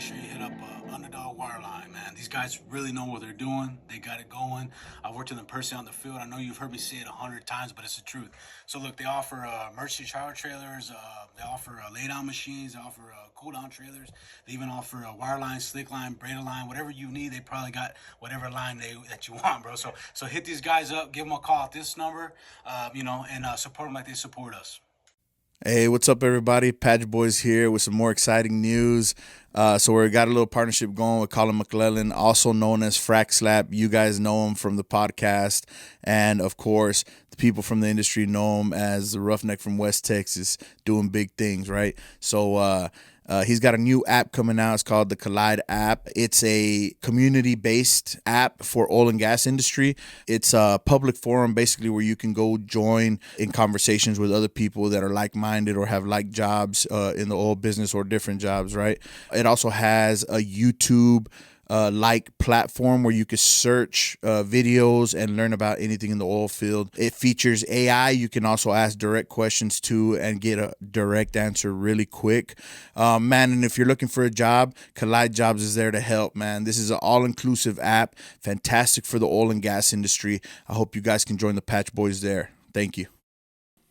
make sure you hit up Underdog Wireline, man. These guys really know what they're doing. They got it going. I've worked with them personally on the field. I know you've heard me say it 100 times, but it's the truth. So look, they offer emergency shower trailers. They offer lay-down machines. They offer cool-down trailers. They even offer wireline, slick line, braided line, whatever you need. They probably got whatever line that you want, bro. So hit these guys up. Give them a call at this number, and support them like they support us. Hey, what's up, everybody? Patch Boys here with some more exciting news. So we got a little partnership going with Colin McClellan, also known as Frack Slap. You guys know him from the podcast, and of course, the people from the industry know him as the Roughneck from West Texas, doing big things, right? So he's got a new app coming out. It's called the Collide app. It's a community-based app for oil and gas industry. It's a public forum, basically, where you can go join in conversations with other people that are like-minded or have like jobs in the oil business or different jobs, right? It also has a YouTube like platform where you can search videos and learn about anything in the oil field. It features AI. You can also ask direct questions to and get a direct answer really quick. Man, and if you're looking for a job, Collide Jobs is there to help, man. This is an all-inclusive app, fantastic for the oil and gas industry. I hope you guys can join the Patch Boys there. Thank you.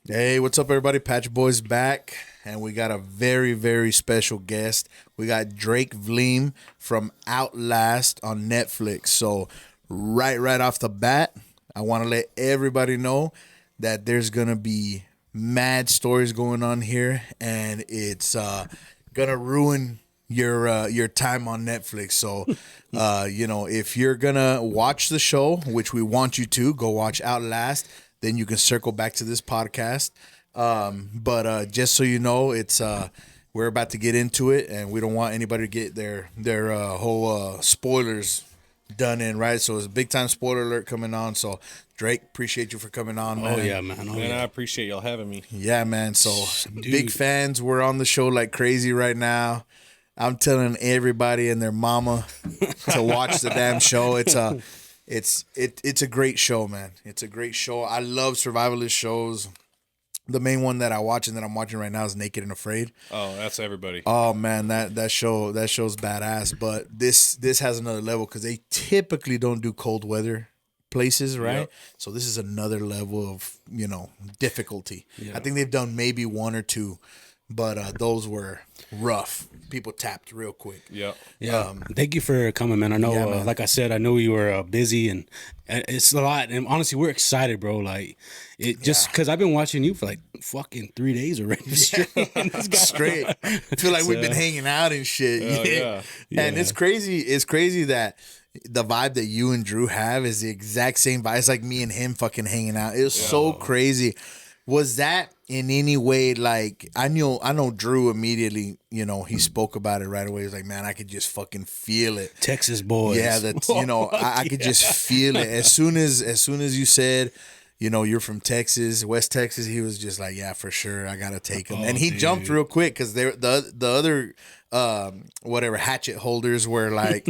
Hey, what's up, everybody? Patch Boys back, and we got a very, very special guest. We got Drake Vliem from Outlast on Netflix. So right off the bat, I want to let everybody know that there's going to be mad stories going on here, and it's going to ruin your time on Netflix. So, if you're going to watch the show, which we want you to, go watch Outlast. Then you can circle back to this podcast. But just so you know, it's we're about to get into it, and we don't want anybody to get their whole spoilers done in, right? So it's a big time spoiler alert coming on. So Drake, appreciate you for coming on, man. Oh yeah, man. Man, I appreciate y'all having me. Yeah, man. So Dude. Big fans. We're on the show like crazy right now. I'm telling everybody and their mama to watch the damn show. It's a great show, man. It's a great show. I love survivalist shows. The main one that I watch and that I'm watching right now is Naked and Afraid. Oh, that's everybody. Oh man, that show's badass. But this has another level because they typically don't do cold weather places, right? Yep. So this is another level of difficulty. Yeah. I think they've done maybe one or two, but those were rough. People tapped real quick. Yep. Yeah. Thank you for coming, man. I know, Yeah, man. like I said, I know you were busy, and it's a lot. And honestly, we're excited, bro. Like, it just because I've been watching you for like fucking 3 days already. Straight. I feel like we've been hanging out and shit. yeah. And it's crazy. It's crazy that the vibe that you and Drew have is the exact same vibe. It's like me and him fucking hanging out. It was so crazy. Was that in any way like I know Drew immediately, he spoke about it right away. He was like, man, I could just fucking feel it. Texas boys. Yeah, that's I could just feel it. As soon as you said, you're from Texas, West Texas, he was just like, yeah, for sure, I gotta take him. And he jumped real quick because the other whatever hatchet holders were like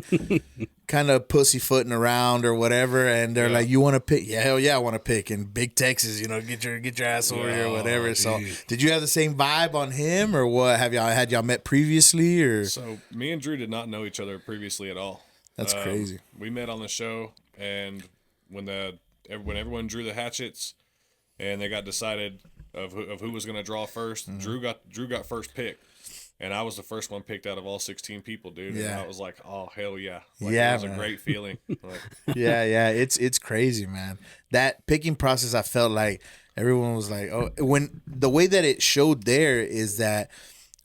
kind of pussyfooting around or whatever, and they're like, you want to pick? Yeah, hell yeah, I want to pick. And Big Texas, get your ass over here or whatever. Dude. So did you have the same vibe on him, or what? Had y'all met previously, or? So me and Drew did not know each other previously at all. That's crazy. We met on the show, and when everyone drew the hatchets, and they got decided of who was going to draw first, Drew got first pick. And I was the first one picked out of all 16 people, dude. Yeah. And I was like, oh, hell yeah. Like, Yeah, it was man. a great feeling. Like, Yeah, it's crazy, man. That picking process, I felt like everyone was like, oh, when the way that it showed there is that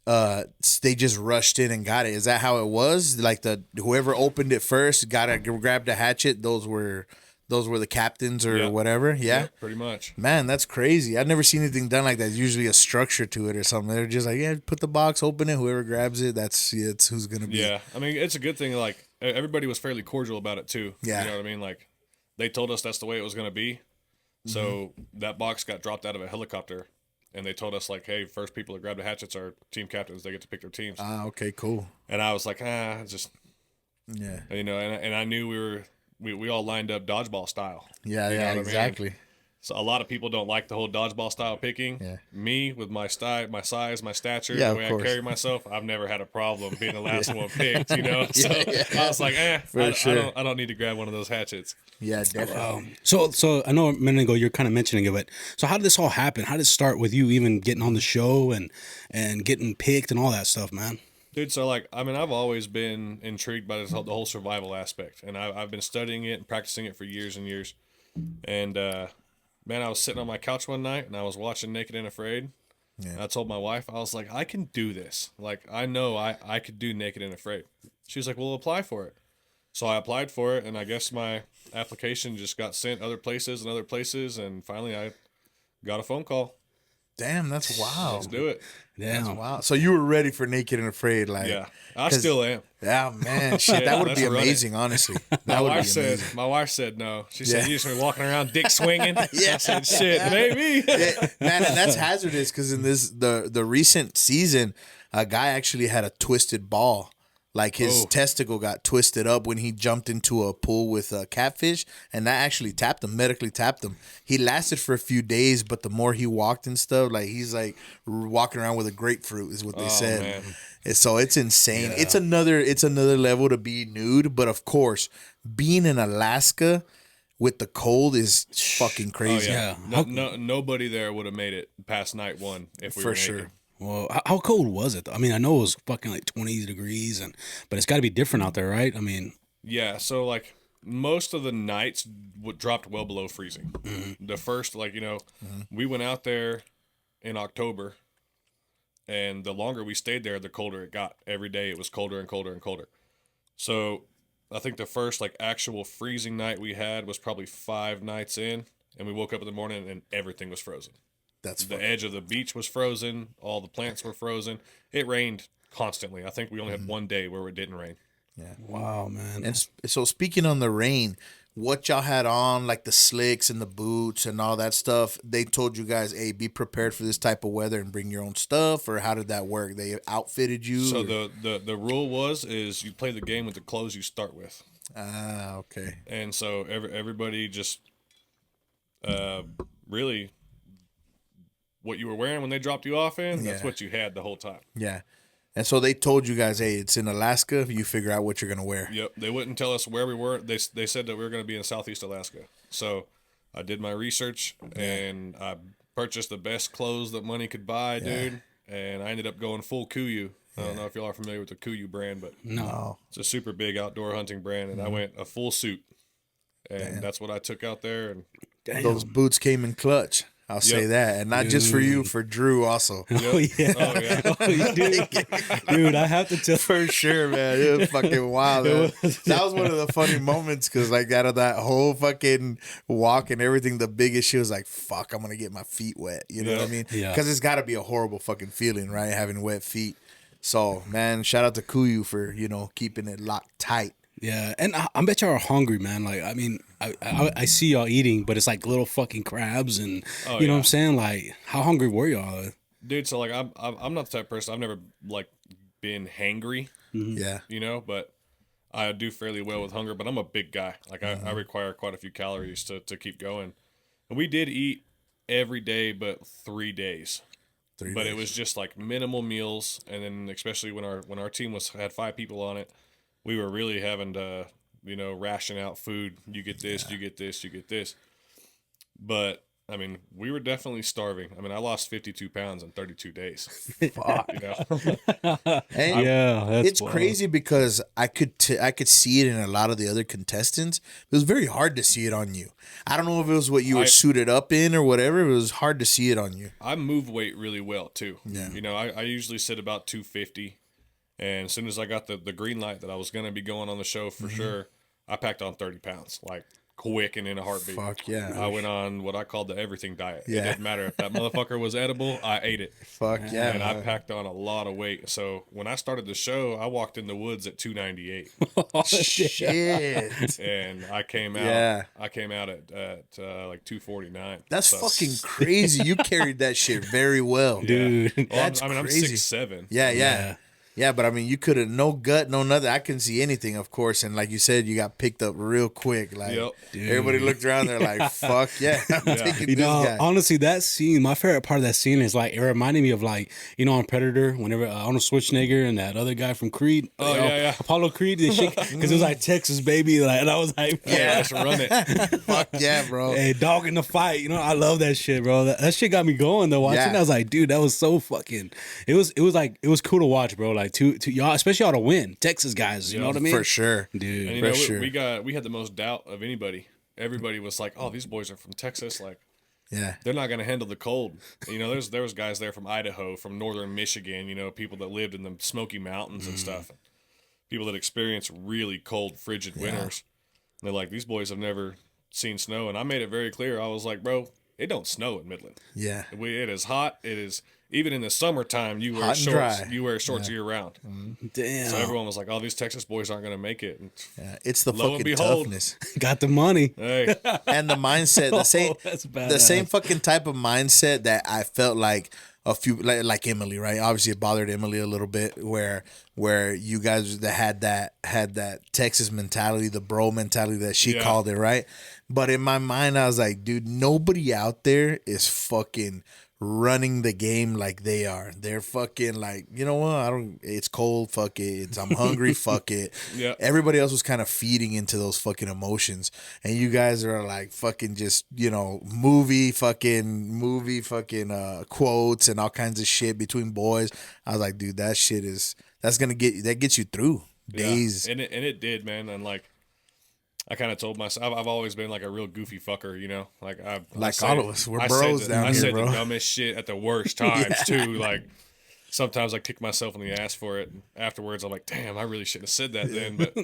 they just rushed in and got it. Is that how it was? Like whoever opened it first grabbed a hatchet. Those were the captains or whatever. Yeah, pretty much. Man, that's crazy. I've never seen anything done like that. There's usually a structure to it or something. They're just like, yeah, put the box, open it. Whoever grabs it, it's who's gonna be. Yeah, I mean, it's a good thing. Like, everybody was fairly cordial about it too. Yeah. You know what I mean? Like, they told us that's the way it was going to be. So that box got dropped out of a helicopter, and they told us like, hey, first people to grab the hatchets are team captains. They get to pick their teams. Ah, okay, cool. And I was like, just, Yeah. and I knew we all lined up dodgeball style. Yeah, You know yeah, what I mean? exactly. So a lot of people don't like the whole dodgeball style picking. Yeah. Me, with my style, my size, my stature, Yeah, the of way course. I carry myself, I've never had a problem being the last one picked. You know, so yeah. I was like, sure. I don't need to grab one of those hatchets. Yeah, definitely. So I know a minute ago you're kind of mentioning it, but so how did this all happen? How did it start with you even getting on the show and getting picked and all that stuff, man? Dude, so like, I mean, I've always been intrigued by the whole survival aspect, and I've been studying it and practicing it for years and years. And man, I was sitting on my couch one night and I was watching Naked and Afraid. Yeah. And I told my wife, I was like, I can do this. Like, I know I could do Naked and Afraid. She was like, well, apply for it. So I applied for it, and I guess my application just got sent other places, and finally I got a phone call. Damn, that's wild. Let's do it. That's Damn. wild. So you were ready for Naked and Afraid, like? Yeah, I 'cause- still am. Yeah, man, shit, Yeah, that would let's be run it. amazing, honestly. That My would be wife said, amazing. my wife said no. She said, Yeah. you just been walking around dick swinging. Yeah. I said, shit, maybe. Yeah, man, and that's hazardous because in the recent season, a guy actually had a twisted ball. Like his Oh. testicle got twisted up when he jumped into a pool with a catfish, and that actually tapped him, medically tapped him. He lasted for a few days, but the more he walked and stuff, like he's like walking around with a grapefruit, is what they said. man. And so it's insane. It's another level to be nude, but of course, being in Alaska with the cold is fucking Oh, crazy. yeah. Yeah. Nobody there would have made it past night one if we For were sure. naked. Well, how cold was it, though? I mean, I know it was fucking like 20 degrees, but it's got to be different out there, right? I mean, Yeah, so like most of the nights dropped well below freezing. The first, like, we went out there in October, and the longer we stayed there, the colder it got. Every day it was colder and colder and colder. So I think the first like actual freezing night we had was probably 5 nights in, and we woke up in the morning and everything was frozen. That's The funny. edge of the beach was frozen. All the plants were frozen. It rained constantly. I think we only had one day where it didn't rain. wow, man. And so speaking on the rain, what y'all had on, like the slicks and the boots and all that stuff, they told you guys, hey, be prepared for this type of weather and bring your own stuff, or how did that work? They outfitted you? So or- the rule is you play the game with the clothes you start with. Ah, okay. And so everybody just really what you were wearing when they dropped you off in, that's Yeah. what you had the whole time. Yeah. And so they told you guys, hey, it's in Alaska. You figure out what you're going to wear. Yep. They wouldn't tell us where we were. They said that we were going to be in Southeast Alaska. So I did my research and I purchased the best clothes that money could buy, dude. And I ended up going full Kuyu. I don't know if y'all are familiar with the Kuyu brand, but No. it's a super big outdoor hunting brand. And I went a full suit. And that's what I took out there. And Those boots came in clutch. I'll say Yep. that. And not just for you, for Drew also. Oh, yeah. oh, yeah. Oh, dude, I have to tell. For sure, man. It was fucking wild. Man. That was one of the funny moments because, like, out of that whole fucking walk and everything, the biggest shit was like, fuck, I'm going to get my feet wet. You know what I mean? Yeah. Because it's got to be a horrible fucking feeling, right? Having wet feet. So, man, shout out to Kuyu for, keeping it locked tight. Yeah, and I bet y'all are hungry, man. Like, I mean, I see y'all eating, but it's like little fucking crabs, and Oh, you know yeah. what I'm saying? Like, how hungry were y'all? Dude, so like I'm not the type of person. I've never like been hangry, Yeah. but I do fairly well with hunger. But I'm a big guy. Like I require quite a few calories to keep going. And we did eat every day, but 3 days. But it was just like minimal meals, and then especially when our team had 5 people on it, we were really having to ration out food. You get this, you get this, you get this. But I mean, we were definitely starving. I mean, I lost 52 pounds in 32 days. Fuck. And Yeah, that's it's wild. crazy because I could see it in a lot of the other contestants. It was very hard to see it on you. I don't know if it was what you were suited up in or whatever. It was hard to see it on you. I move weight really well too. Yeah. I usually sit about 250, and as soon as I got the green light that I was gonna be going on the show for sure, I packed on 30 pounds like quick and in a heartbeat. Fuck yeah. I went on what I called the everything diet. Yeah. It didn't matter if that motherfucker was edible, I ate it. Fuck yeah. And I man. packed on a lot of weight. So when I started the show, I walked in the woods at 298, Shit. and I came out. Yeah. I came out at like 249. That's So- fucking crazy. You carried that shit very well. Dude. Well, That's I'm crazy. 6'7". Yeah, yeah. Yeah. Yeah, but I mean, you could have no gut, no nothing. I couldn't see anything, of course. And like you said, you got picked up real quick. Like Yep. everybody looked around, they're like, "Fuck yeah, I'm taking You this know, guy." honestly, that scene, my favorite part of that scene is like, it reminded me of like, you know, on Predator, whenever Arnold Schwarzenegger and that other guy from Creed, Apollo Creed, because it was like Texas, baby. Like, and I was like, Yeah, let's run it. Fuck yeah, bro. hey, dog in the fight. You know, I love that shit, bro. That shit got me going though. Watching, Yeah. I was like, dude, that was so fucking. It was cool to watch, bro. Like to y'all, especially y'all to win, Texas guys. You know what I mean? For sure. dude. And you For know, sure. we had the most doubt of anybody. Everybody was like, "Oh, these boys are from Texas. Like, Yeah. they're not going to handle the cold." You know, there was guys there from Idaho, from northern Michigan. You know, people that lived in the Smoky Mountains and stuff. People that experienced really cold, frigid winters. And they're like, "These boys have never seen snow." And I made it very clear. I was like, "Bro, it don't snow in Midland. Yeah. It is hot. It is." Even in the summertime, you wear Hot and shorts. dry. You wear shorts year round. Damn. So everyone was like, "Oh, these Texas boys aren't going to make it." And Yeah. It's the Lo and fucking behold. toughness got the money. hey, and the mindset. The same. that's The badass. same fucking type of mindset that I felt like a few like Emily, right? Obviously, it bothered Emily a little bit where you guys that had that Texas mentality, the bro mentality that she Yeah. called it, right? But in my mind, I was like, dude, nobody out there is fucking running the game like they are. They're fucking like, you know what? It's cold. Fuck it. I'm hungry. Fuck it. Yeah. Everybody else was kind of feeding into those fucking emotions, and you guys are like fucking just, you know, movie fucking quotes and all kinds of shit between boys. I was like, dude, that gets you through days. Yeah. And it did, man. And like, I kind of told myself, I've always been like a real goofy fucker, you know. Like All of us, we're bros down I here, said bro. the dumbest shit at the worst times too. Like sometimes I kick myself in the ass for it. And afterwards, I'm like, damn, I really shouldn't have said that then. But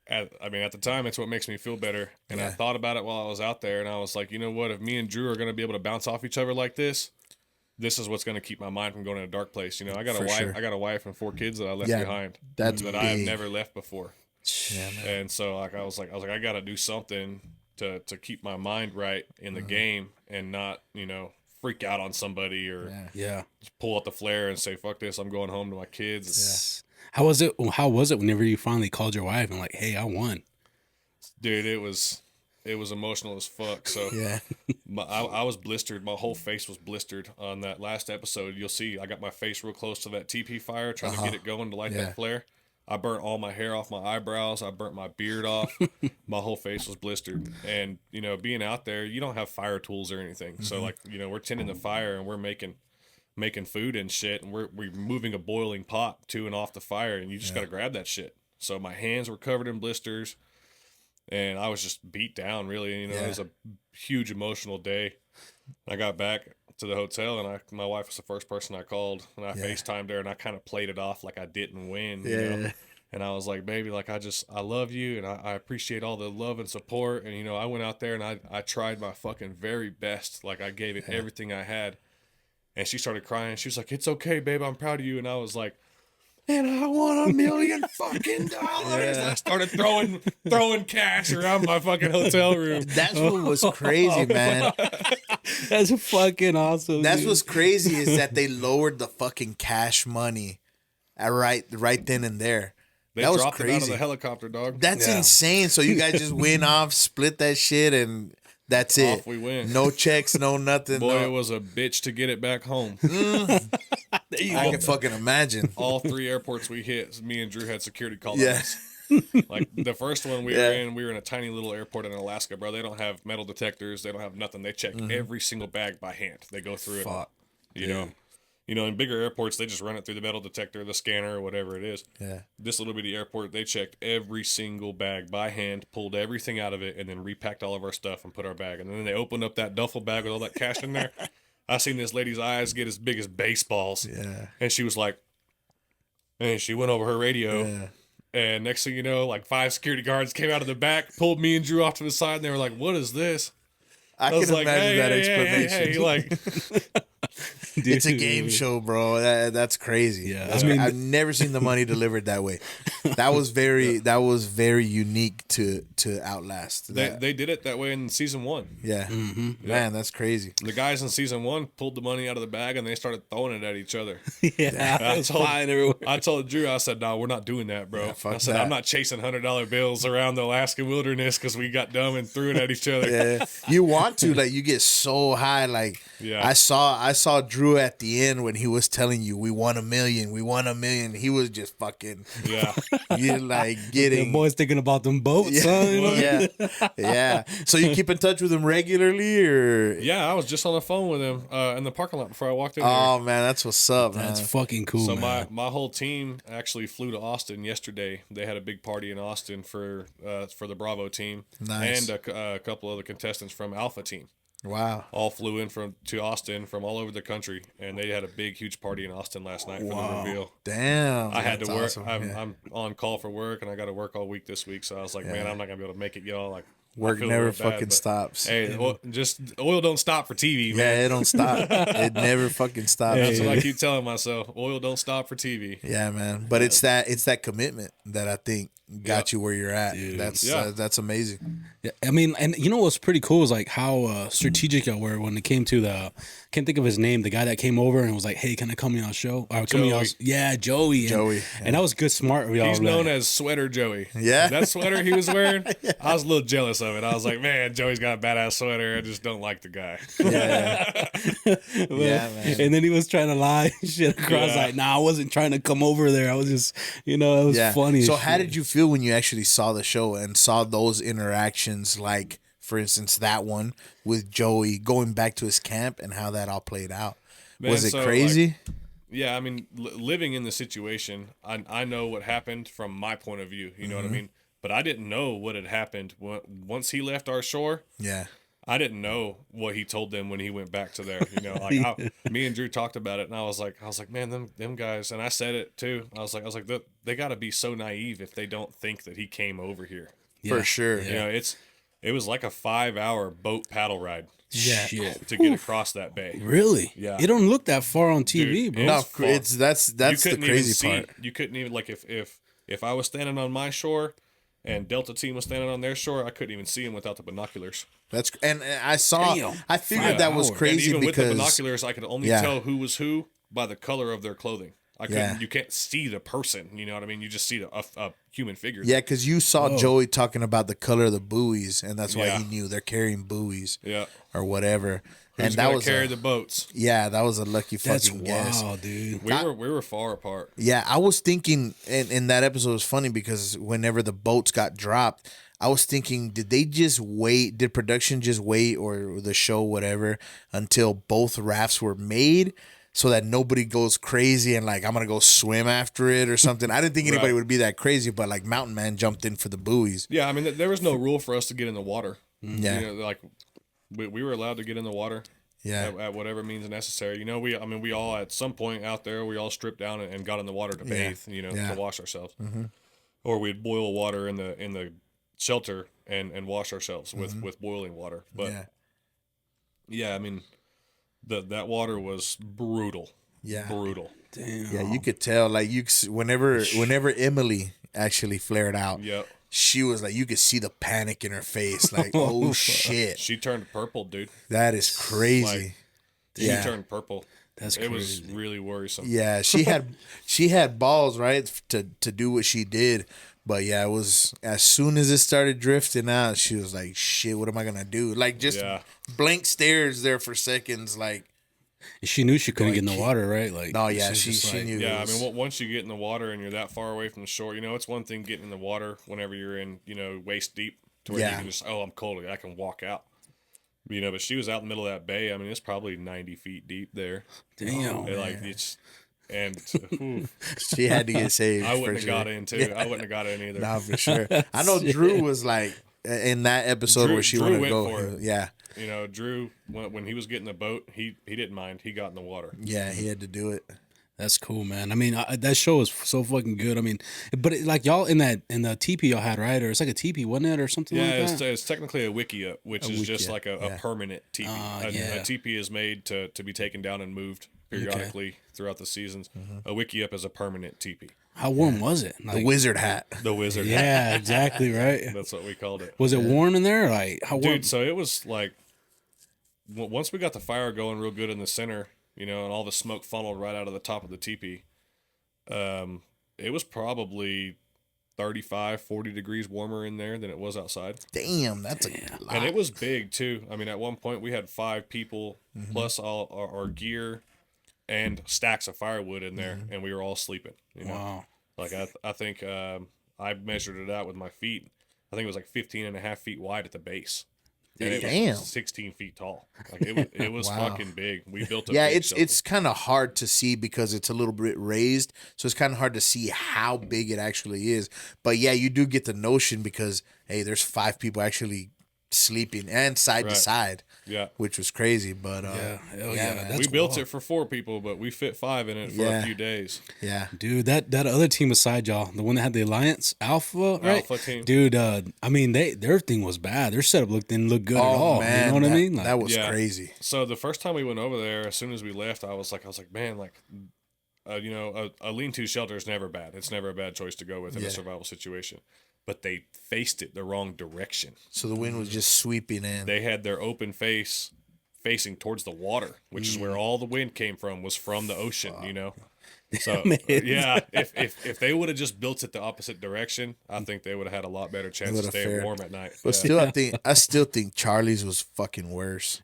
at the time, it's what makes me feel better. And I thought about it while I was out there, and I was like, you know what? If me and Drew are gonna be able to bounce off each other like this is what's gonna keep my mind from going in a dark place. You know, I got a For wife. sure. I got a wife and 4 kids that I left Yeah, behind. that's that I have big. never left before. Yeah, man. And so like I was like I got to do something to keep my mind right in the game and not, you know, freak out on somebody or Yeah. just pull out the flare and say fuck this, I'm going home to my kids. How was it whenever you finally called your wife and like, hey, I won? Dude, it was emotional as fuck. So Yeah. I was blistered. My whole face was blistered on that last episode. You'll see I got my face real close to that TP fire trying to get it going to light that flare. I burnt all my hair off my eyebrows. I burnt my beard off. My whole face was blistered. And, you know, being out there, you don't have fire tools or anything. So, like, you know, we're tending the fire and we're making food and shit. And we're moving a boiling pot to and off the fire. And you just got to grab that shit. So my hands were covered in blisters. And I was just beat down, really. You know, it was a huge emotional day. I got back to the hotel, and my wife was the first person I called, and I FaceTimed her, and I kind of played it off like I didn't win, you know? And I was like, baby, like, I love you, and I appreciate all the love and support, and, you know, I went out there, and I tried my fucking very best, like, I gave it everything I had, and she started crying. She was like, it's okay, babe, I'm proud of you, and I was like, and I won $1 million fucking dollars. I started throwing cash around my fucking hotel room. That's what was crazy, man. That's fucking awesome. That's dude. what's crazy is that they lowered the fucking cash money right then and there. They that was dropped it out of crazy. the helicopter, dog. That's insane. So you guys just went off, split that shit, and that's it. Off we went. No checks, no nothing. Boy, no. it was a bitch to get it back home. I can fucking imagine. All 3 airports we hit, me and Drew had security call Yeah. us. Like the first one we were in a tiny little airport in Alaska, bro. They don't have metal detectors. They don't have nothing. They check every single bag by hand. They go through it. You know, in bigger airports, they just run it through the metal detector, the scanner, or whatever it is. Yeah. This little bitty airport, they checked every single bag by hand, pulled everything out of it, and then repacked all of our stuff and put our bag. And then they opened up that duffel bag with all that cash in there. I seen this lady's eyes get as big as baseballs. Yeah. And she was like, and she went over her radio. Yeah. And next thing you know, like 5 security guards came out of the back, pulled me and Drew off to the side, and they were like, what is this? I was can like, imagine that explanation. Hey, like, It's a game show, bro. That's crazy. Yeah, That's I mean- I've never seen the money delivered that way. That was very unique to Outlast. they did it that way in season 1. Yeah. Man, that's crazy. The guys in season 1 pulled the money out of the bag and they started throwing it at each other. Yeah, it's flying everywhere. I told Drew, I said, no, we're not doing that, bro. fuck I said, that. I'm not chasing $100 bills around the Alaskan wilderness because we got dumb and threw it at each other. Yeah. You want to, like, you get so high. Like, Yeah. I saw Drew at the end when he was telling you we won $1 million. He was just fucking Yeah. you like The getting boys thinking about them boats, yeah, son. You know? yeah. So you keep in touch with him regularly, or Yeah, I was just on the phone with him in the parking lot before I walked in here. oh man, that's what's up, man. That's fucking cool, So man. my whole team actually flew to Austin yesterday. They had a big party in Austin for the Bravo team, Nice. and a couple of the contestants from Alpha team. Wow. All flew in to Austin from all over the country, and they had a big, huge party in Austin last night for the reveal. Damn. I had to that's work. awesome. Yeah. I'm on call for work, and I got to work all week this week. So I was like, man, I'm not gonna be able to make it, y'all. Like, I Work feel never real bad, fucking but, stops. Hey, oil don't stop for TV, man. Yeah, it don't stop. It never fucking stops. That's what I keep telling myself. Oil don't stop for TV. Yeah, man. But it's that commitment that I think got you where you're at. Dude. That's amazing. Yeah, I mean, and you know what's pretty cool is like how strategic y'all were when it came to the, can't think of his name, the guy that came over and was like, "Hey, can I come on your show?" Or come on Joey. y'all's, yeah, Joey. Joey, And that was good, smart of y'all. He's like- known as Sweater Joey. Yeah. That sweater he was wearing, I was a little jealous of it. I was like, man, Joey's got a badass sweater. I just don't like the guy. Yeah, man. And then he was trying to lie and shit across. Yeah. Like, nah, I wasn't trying to come over there. I was just, it was Yeah. funny. So as how shit. did you feel when you actually saw the show and saw those interactions, like for instance that one with Joey going back to his camp and how that all played out? Man, Was it so, crazy? Yeah, I mean, living in the situation, I know what happened from my point of view. You know what I mean? But I didn't know what had happened once he left our shore. Yeah. I didn't know what he told them when he went back to there. You know, like me and Drew talked about it, and I was like, man, them guys, and I said it too. I was like, they got to be so naive if they don't think that he came over here. For sure. You know, it was like a 5-hour boat paddle ride. Shit. To get across that bay. Really? Yeah. It don't look that far on TV, Dude, bro. No, far. that's You the couldn't even crazy see. part. You couldn't even, like, if I was standing on my shore and Delta team was standing on their shore, I couldn't even see them without the binoculars. That's and I saw. Damn. I figured 5 that was hours. crazy and even because with the binoculars, I could only Yeah. tell who was who by the color of their clothing. I couldn't. Yeah. You can't see the person. You know what I mean? You just see a human figure. yeah, because you saw Joey talking about the color of the buoys, and that's why Yeah. he knew they're carrying buoys Yeah. or whatever. Who's and that gonna was carry the boats? that was a lucky That's fucking guess. wild, dude. We were far apart. Yeah, I was thinking, and that episode was funny because whenever the boats got dropped, I was thinking, did they just wait? Did production just wait, or the show, whatever, until both rafts were made, so that nobody goes crazy and like I'm gonna go swim after it or something? I didn't think anybody Right. would be that crazy, but like Mountain Man jumped in for the buoys. Yeah, I mean, there was no rule for us to get in the water. Yeah. You know, like we were allowed to get in the water. Yeah. At whatever means necessary. You know, we all at some point out there, we all stripped down and got in the water to bathe. You know, Yeah. to wash ourselves, or we'd boil water in the shelter and wash ourselves with boiling water. But yeah, I mean, that water was brutal. Yeah. Brutal. Damn. Yeah, you could tell, like whenever Emily actually flared out, Yep. she was like, you could see the panic in her face, like, oh shit, She turned purple, dude. that is crazy. She Yeah. turned purple. That's It was crazy. really worrisome. Yeah, she had balls, right, to do what she did. But yeah, it was as soon as it started drifting out, she was like, shit, what am I gonna do? Like just Yeah. blank stares there for seconds, like She knew she couldn't get in the water, right? Like, no, yeah, she's she just like- knew. Yeah, it I was- mean, once you get in the water and you're that far away from the shore, you know, it's one thing getting in the water whenever you're in, you know, waist deep to where Yeah. you can just, I'm cold, I can walk out. You know, but she was out in the middle of that bay. I mean, it's probably 90 feet deep there. Damn. And, like, and ooh, she had to get saved. I wouldn't for have got sure. in too. I wouldn't have got in either. Nah, for sure. I know Drew was like in that episode Drew- where she Drew wanted to went go. for it. Yeah, You know, Drew, when he was getting the boat, he didn't mind. He got in the water. yeah, he had to do it. That's cool, man. I mean, that show is so fucking good. I mean, but like y'all in the teepee y'all had, right? Or it's like a teepee, wasn't it, or something like that? It's technically a wiki up, which is just like a permanent teepee. A teepee is made to be taken down and moved periodically throughout the seasons. A wiki up is a permanent teepee. How warm was it? The wizard hat. The wizard hat. Yeah, exactly, right. That's what we called it. Was it warm in there? Like how warm? Dude, so it was like once we got the fire going real good in the center, and all the smoke funneled right out of the top of the teepee. It was probably 35, 40 degrees warmer in there than it was outside. Damn, that's a lot. And it was big too. I mean, at one point we had 5 people plus all our gear and stacks of firewood in there, and we were all sleeping. Wow. Like I think I measured it out with my feet. I think it was like 15 and a half feet wide at the base. And it was 16 feet tall. Like it was Wow. fucking big. We built a Yeah, big it's kind of hard to see because it's a little bit raised, so it's kind of hard to see how big it actually is. But yeah, you do get the notion because hey, there's 5 people actually sleeping and side to Right. side, Yeah. which was crazy. But Hell yeah, man. that's We built wild. it for 4 people, but we fit 5 in it for Yeah. a few days. yeah, Dude, that other team beside y'all, the one that had the Alliance Alpha, right? Alpha team. Dude, I mean, their thing was bad. Their setup didn't look good at all. You know what I mean? Like, that was Yeah. crazy. So the first time we went over there, as soon as we left, I was like, man, like, a lean-to shelter is never bad. It's never a bad choice to go with in Yeah. a survival situation. But they faced it the wrong direction. So the wind was just sweeping in. They had their open face facing towards the water, which is where all the wind came from, was from the ocean, So yeah, if they would have just built it the opposite direction, I think they would have had a lot better chance of would've staying fared. warm at night. But Yeah. still, I still think Charlie's was fucking worse.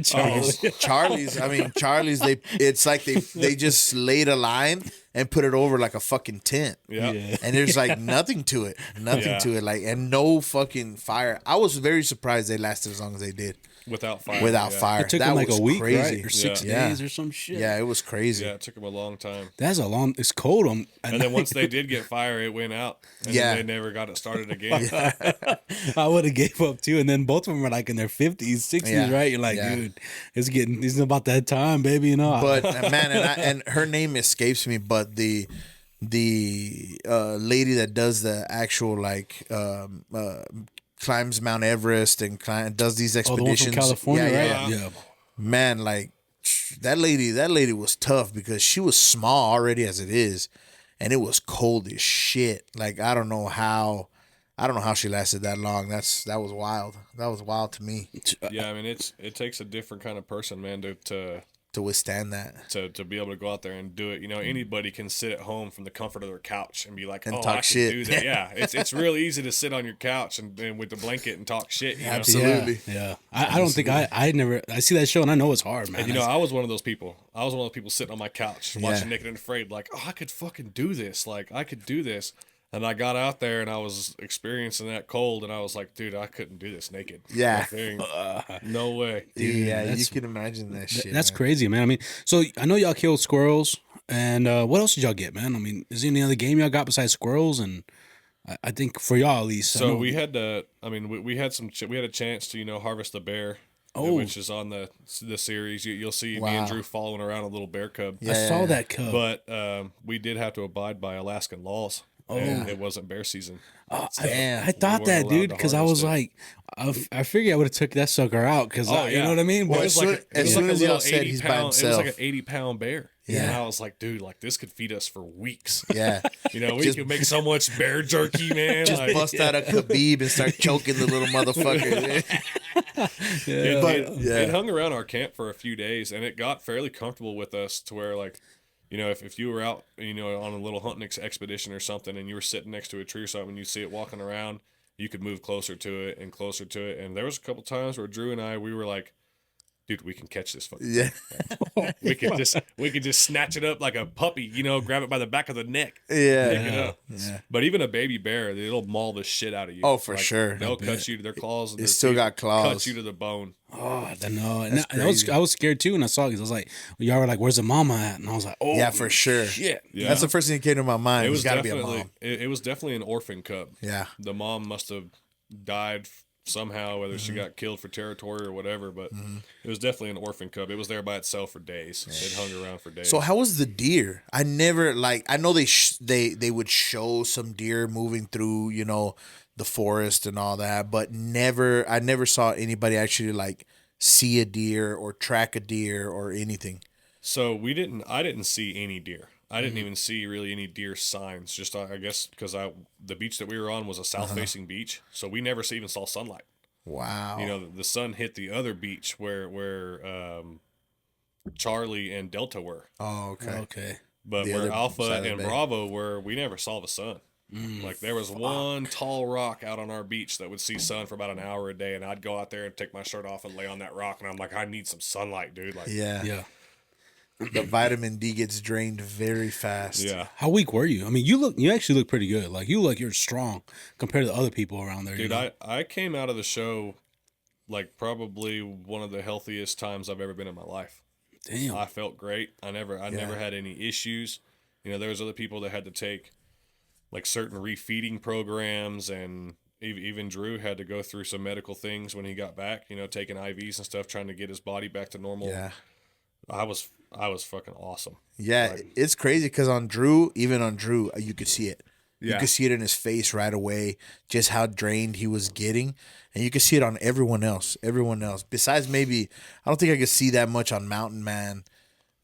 Charles. Charlie's, it's like they just laid a line and put it over like a fucking tent. Yeah. And there's like nothing to it, Yeah. like, and no fucking fire. I was very surprised they lasted as long as they did Without fire. without yeah. fire. It took that them like was a week, crazy. right? Or 6 Yeah. days or some shit. Yeah, it was crazy. Yeah, it took them a long time. That's a long. It's cold. And then once they did get fire, it went out. And Yeah. then they never got it started again. I would have gave up too. And then both of them are like in their 50s, 60s, Yeah. right? You're like, Yeah. dude, it's about that time, baby. But man, and her name escapes me, but the lady that does the actual like climbs Mount Everest and does these the one from expeditions. California, yeah, right? yeah. Man, like that lady was tough because she was small already as it is, and it was cold as shit. Like I don't know how she lasted that long. That was wild. That was wild to me Yeah, I mean, it takes a different kind of person, man, to withstand that. to be able to go out there and do it. Anybody can sit at home from the comfort of their couch and be like, And oh, talk I can shit. do that. Yeah, it's real easy to sit on your couch and with the blanket and talk shit. Absolutely. Yeah. I don't think I see that show and I know it's hard, man. And I was one of those people. I was one of those people sitting on my couch watching Naked and Afraid, like, oh, I could fucking do this. Like, I could do this. And I got out there and I was experiencing that cold, and I was like, dude, I couldn't do this naked. Yeah. No way. Yeah, you that's- can imagine that shit. That's man. crazy, man. I mean, so I know y'all killed squirrels, and what else did y'all get, man? I mean, is there any other game y'all got besides squirrels? And I think for y'all at least. I So know- we had to. I mean, we had we had a chance to harvest the bear, which is on the series. You'll see me and Wow. Drew following around a little bear cub. I saw that cub. But we did have to abide by Alaskan laws. And it wasn't bear season. Damn. I thought we weren't that, allowed dude, to because I was harvest like, I figured I would have took that sucker out because Oh, you know what I mean. Well, But as soon as y'all said he's by It was like himself. an 80-pound bear. Yeah. And I was like, dude, like this could feed us for weeks. Yeah. We Just- could make so much bear jerky, man. Just like, bust out a Khabib and start choking the little motherfucker. It hung around our camp for a few days, and it got fairly comfortable with us to where, like, if you were out, on a little hunting expedition or something, and you were sitting next to a tree or something, and you see it walking around, you could move closer to it and closer to it. And there was a couple times where Drew and I, we were like, dude, we can catch this fucking. Yeah. We could just snatch it up like a puppy, grab it by the back of the neck. Yeah. Pick it up. But even a baby bear, it'll maul the shit out of you. Oh, for sure. They'll cut you to their claws. And It their still teeth got claws. Cut you to the bone. Oh, I don't know. And That's I was scared too when I saw it. 'Cause I was like, y'all were like, "Where's the mama at?" And I was like, "Oh, Yeah, for sure. shit." Yeah. That's the first thing that came to my mind. It It was was got to be a definitely mom. it was definitely an orphan cub. Yeah. The mom must have died somehow, whether she got killed for territory or whatever, but it was definitely an orphan cub. It was there by itself for days. It hung around for days. So how was the deer? I never I know they would show some deer moving through, the forest and all that, but I never saw anybody actually like see a deer or track a deer or anything. So I didn't see any deer. I didn't even see really any deer signs. Just I guess because the beach that we were on was a south-facing beach, so we never even saw sunlight. Wow. The sun hit the other beach where Charlie and Delta were. Oh, okay. Okay. But The where other Alpha side of the and bay. Bravo were, we never saw the sun. Like there was one tall rock out on our beach that would see sun for about an hour a day, and I'd go out there and take my shirt off and lay on that rock, and I'm like, I need some sunlight, dude. Like, Yeah. Yeah. The vitamin D gets drained very fast. yeah. How weak were you? I mean, you actually look pretty good. Like you're strong compared to other people around there. Dude, I came out of the show like probably one of the healthiest times I've ever been in my life. Damn. I felt great. I never had any issues. There was other people that had to take like certain refeeding programs, and even Drew had to go through some medical things when he got back, taking IVs and stuff, trying to get his body back to normal. Yeah. I was fucking awesome. Yeah, it's crazy because even on Drew, you could see it. You Yeah. could see it in his face right away, just how drained he was getting. And you could see it on everyone else. Besides maybe, I don't think I could see that much on Mountain Man.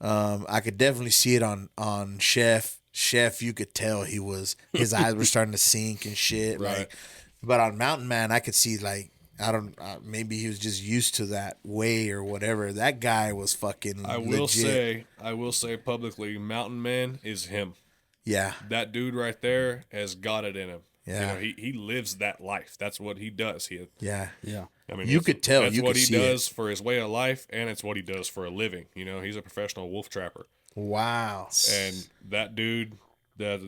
I could definitely see it on Chef. Chef, you could tell his eyes were starting to sink and shit. Right. Like, but on Mountain Man, I could see like, maybe he was just used to that way or whatever. That guy was fucking I legit. will say publicly, Mountain Man is him. Yeah. That dude right there has got it in him. Yeah. He lives that life. That's what he does. Yeah. Yeah. I mean, You could tell. That's You what could he see it. does for his way of life, and it's what he does for a living. He's a professional wolf trapper. Wow. And that dude, the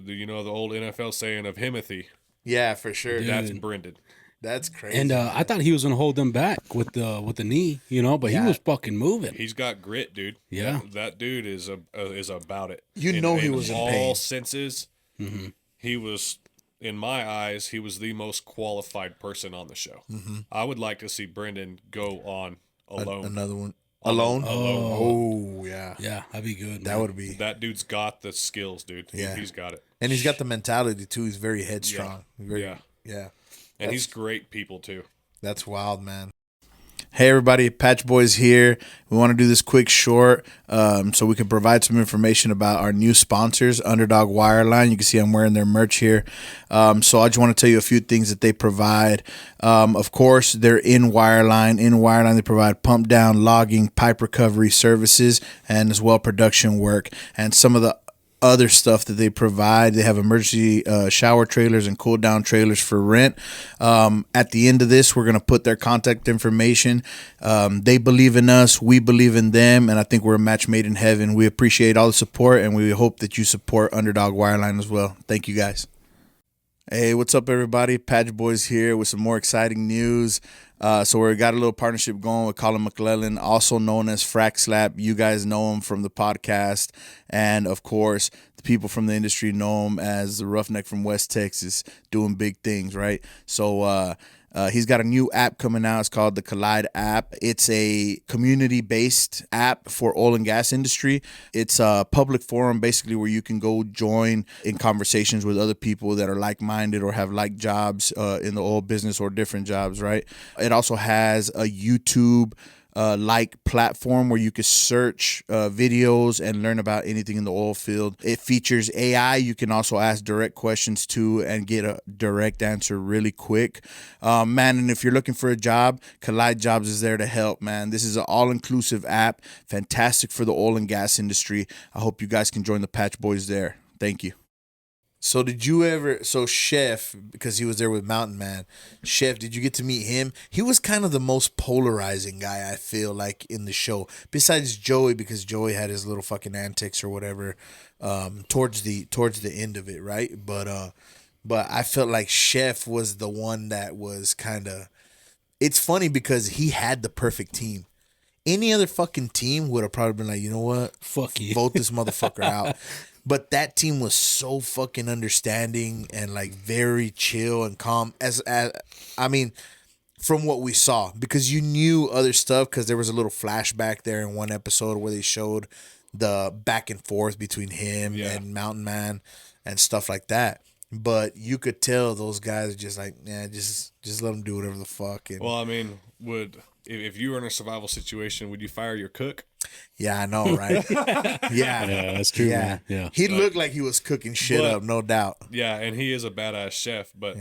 old NFL saying of Himothy, Yeah, for sure. Dude. that's Brendan. That's crazy. And I thought he was gonna hold them back with the knee, but Yeah. he was fucking moving. He's got grit, dude. Yeah. That dude is about it. He was in all pain. senses. He was, in my eyes, he was the most qualified person on the show. I would like to see Brendan go on alone. Another one. Alone? Oh, yeah. Yeah, that'd be good. That man. would be. That dude's got the skills, dude. Yeah. He's got it. And he's got the mentality, too. He's very headstrong. Yeah. Yeah. And he's great people, too. That's wild, man. Hey, everybody. Patch Boys here. We want to do this quick short so we can provide some information about our new sponsors, Underdog Wireline. You can see I'm wearing their merch here. So I just want to tell you a few things that they provide. Of course, they're in Wireline. In Wireline, they provide pump down, logging, pipe recovery services, and as well production work. And some of the other stuff that they provide. They have emergency shower trailers and cool down trailers for rent. At the end of this, we're going to put their contact information. They believe in us. We believe in them. And I think we're a match made in heaven. We appreciate all the support, and we hope that you support Underdog Wireline as well. Thank you, guys. Hey, what's up, everybody? Patch Boys here with some more exciting news. So we got a little partnership going with Colin McClellan, also known as Frack Slap. You guys know him from the podcast. And, of course, the people from the industry know him as the Roughneck from West Texas, doing big things, right? So he's got a new app coming out. It's called the Collide app. It's a community-based app for oil and gas industry. It's a public forum, basically, where you can go join in conversations with other people that are like-minded or have like jobs in the oil business or different jobs, right? It also has a YouTube like platform where you can search videos and learn about anything in the oil field. It features AI. You can also ask direct questions to and get a direct answer really quick. Man, and if you're looking for a job, Collide Jobs is there to help, man. This is an all-inclusive app, fantastic for the oil and gas industry. I hope you guys can join the Patch Boys there. Thank you. So Chef, because he was there with Mountain Man, Chef, did you get to meet him? He was kind of the most polarizing guy, I feel like, in the show. Besides Joey, because Joey had his little fucking antics or whatever towards the end of it, right? But I felt like Chef was the one that was kind of... It's funny because he had the perfect team. Any other fucking team would have probably been like, you know what? Fuck you. Vote this motherfucker out. But that team was so fucking understanding and like very chill and calm. from what we saw, because you knew other stuff, because there was a little flashback there in one episode where they showed the back and forth between him and Mountain Man and stuff like that. But you could tell those guys are just like, yeah, just let them do whatever the fuck. And, well, I mean, if you were in a survival situation, would you fire your cook? yeah, I know, right? Yeah, that's true. Yeah, Man. He looked like he was cooking shit up, no doubt. Yeah, and he is a badass chef. But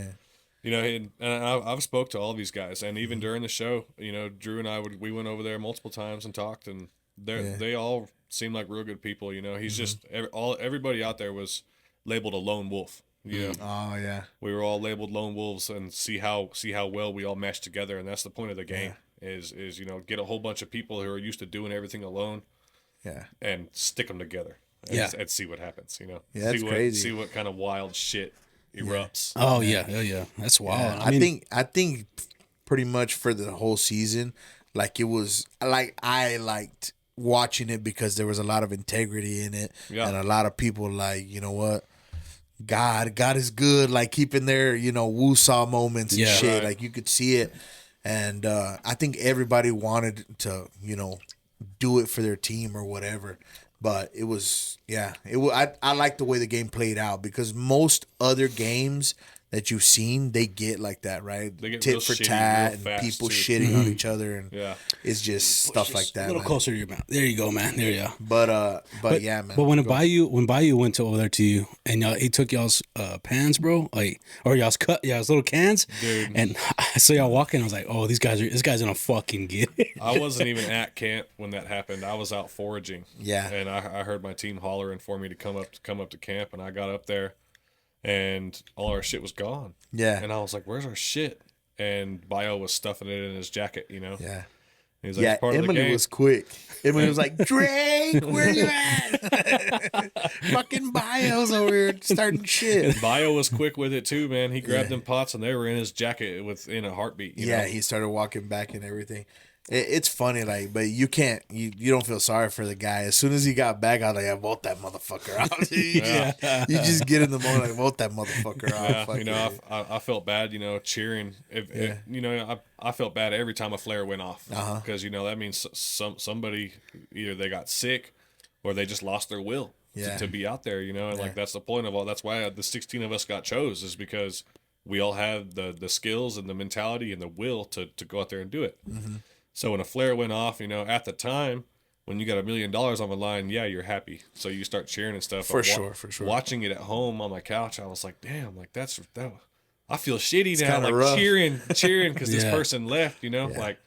you know, I've spoke to all these guys, and even during the show, you know, Drew and I we went over there multiple times and talked, and they all seem like real good people. You know, he's just everybody out there was labeled a lone wolf. You know, Oh yeah, we were all labeled lone wolves, and see how well we all mesh together, and that's the point of the game. Is you know, get a whole bunch of people who are used to doing everything alone, and stick them together, and see what happens. You know, that's crazy. See what kind of wild shit erupts. Oh yeah, that's wild. I think pretty much for the whole season, like it was like I liked watching it because there was a lot of integrity in it, and a lot of people like, you know what, God is good, like keeping their, you know, woo-saw moments and shit. Right. Like you could see it. And I think everybody wanted to, you know, do it for their team or whatever. But it was, I like the way the game played out, because most other games that you've seen, they get like that, right? They get tit real for shitty tat real and fast, people too. shitting on each other, and it's just stuff Just like that. A little man. closer to your mouth. There you go, man. There you go. But yeah, man. But when Bayou went to over there to you, and he took y'all's pans, bro, like, or y'all's little cans, dude. And I saw y'all walking. I was like, oh, this guy's gonna fucking get it. I wasn't even at camp when that happened. I was out foraging. Yeah. And I heard my team hollering for me to come up to camp, and I got up there, and all our shit was gone. Yeah. And I was like, "Where's our shit?" And Bio was stuffing it in his jacket, you know. Yeah. And he's like, "It's part of the Emily game." was quick. Emily was like, Drake, where you at? Fucking Bio's over here starting shit. Bio was quick with it too, man. He grabbed them pots, and they were in his jacket within a heartbeat. You know? He started walking back and everything. It's funny, like, but you can't, you don't feel sorry for the guy. As soon as he got back, I was like, yeah, vote that motherfucker out. You just get in the moment, like, vote that motherfucker out. Yeah, you know, I felt bad, you know, cheering. You know, I felt bad every time a flare went off, because you know that means somebody, either they got sick or they just lost their will to be out there. You know, and like that's the point of all. That's why the 16 of us got chose, is because we all had the skills and the mentality and the will to go out there and do it. Mm-hmm. So when a flare went off, you know, at the time, when you got $1 million on the line, you're happy. So you start cheering and stuff. For sure. Watching it at home on my couch, I was like, damn, like that. I feel shitty now, like rough. cheering because this person left, you know, like,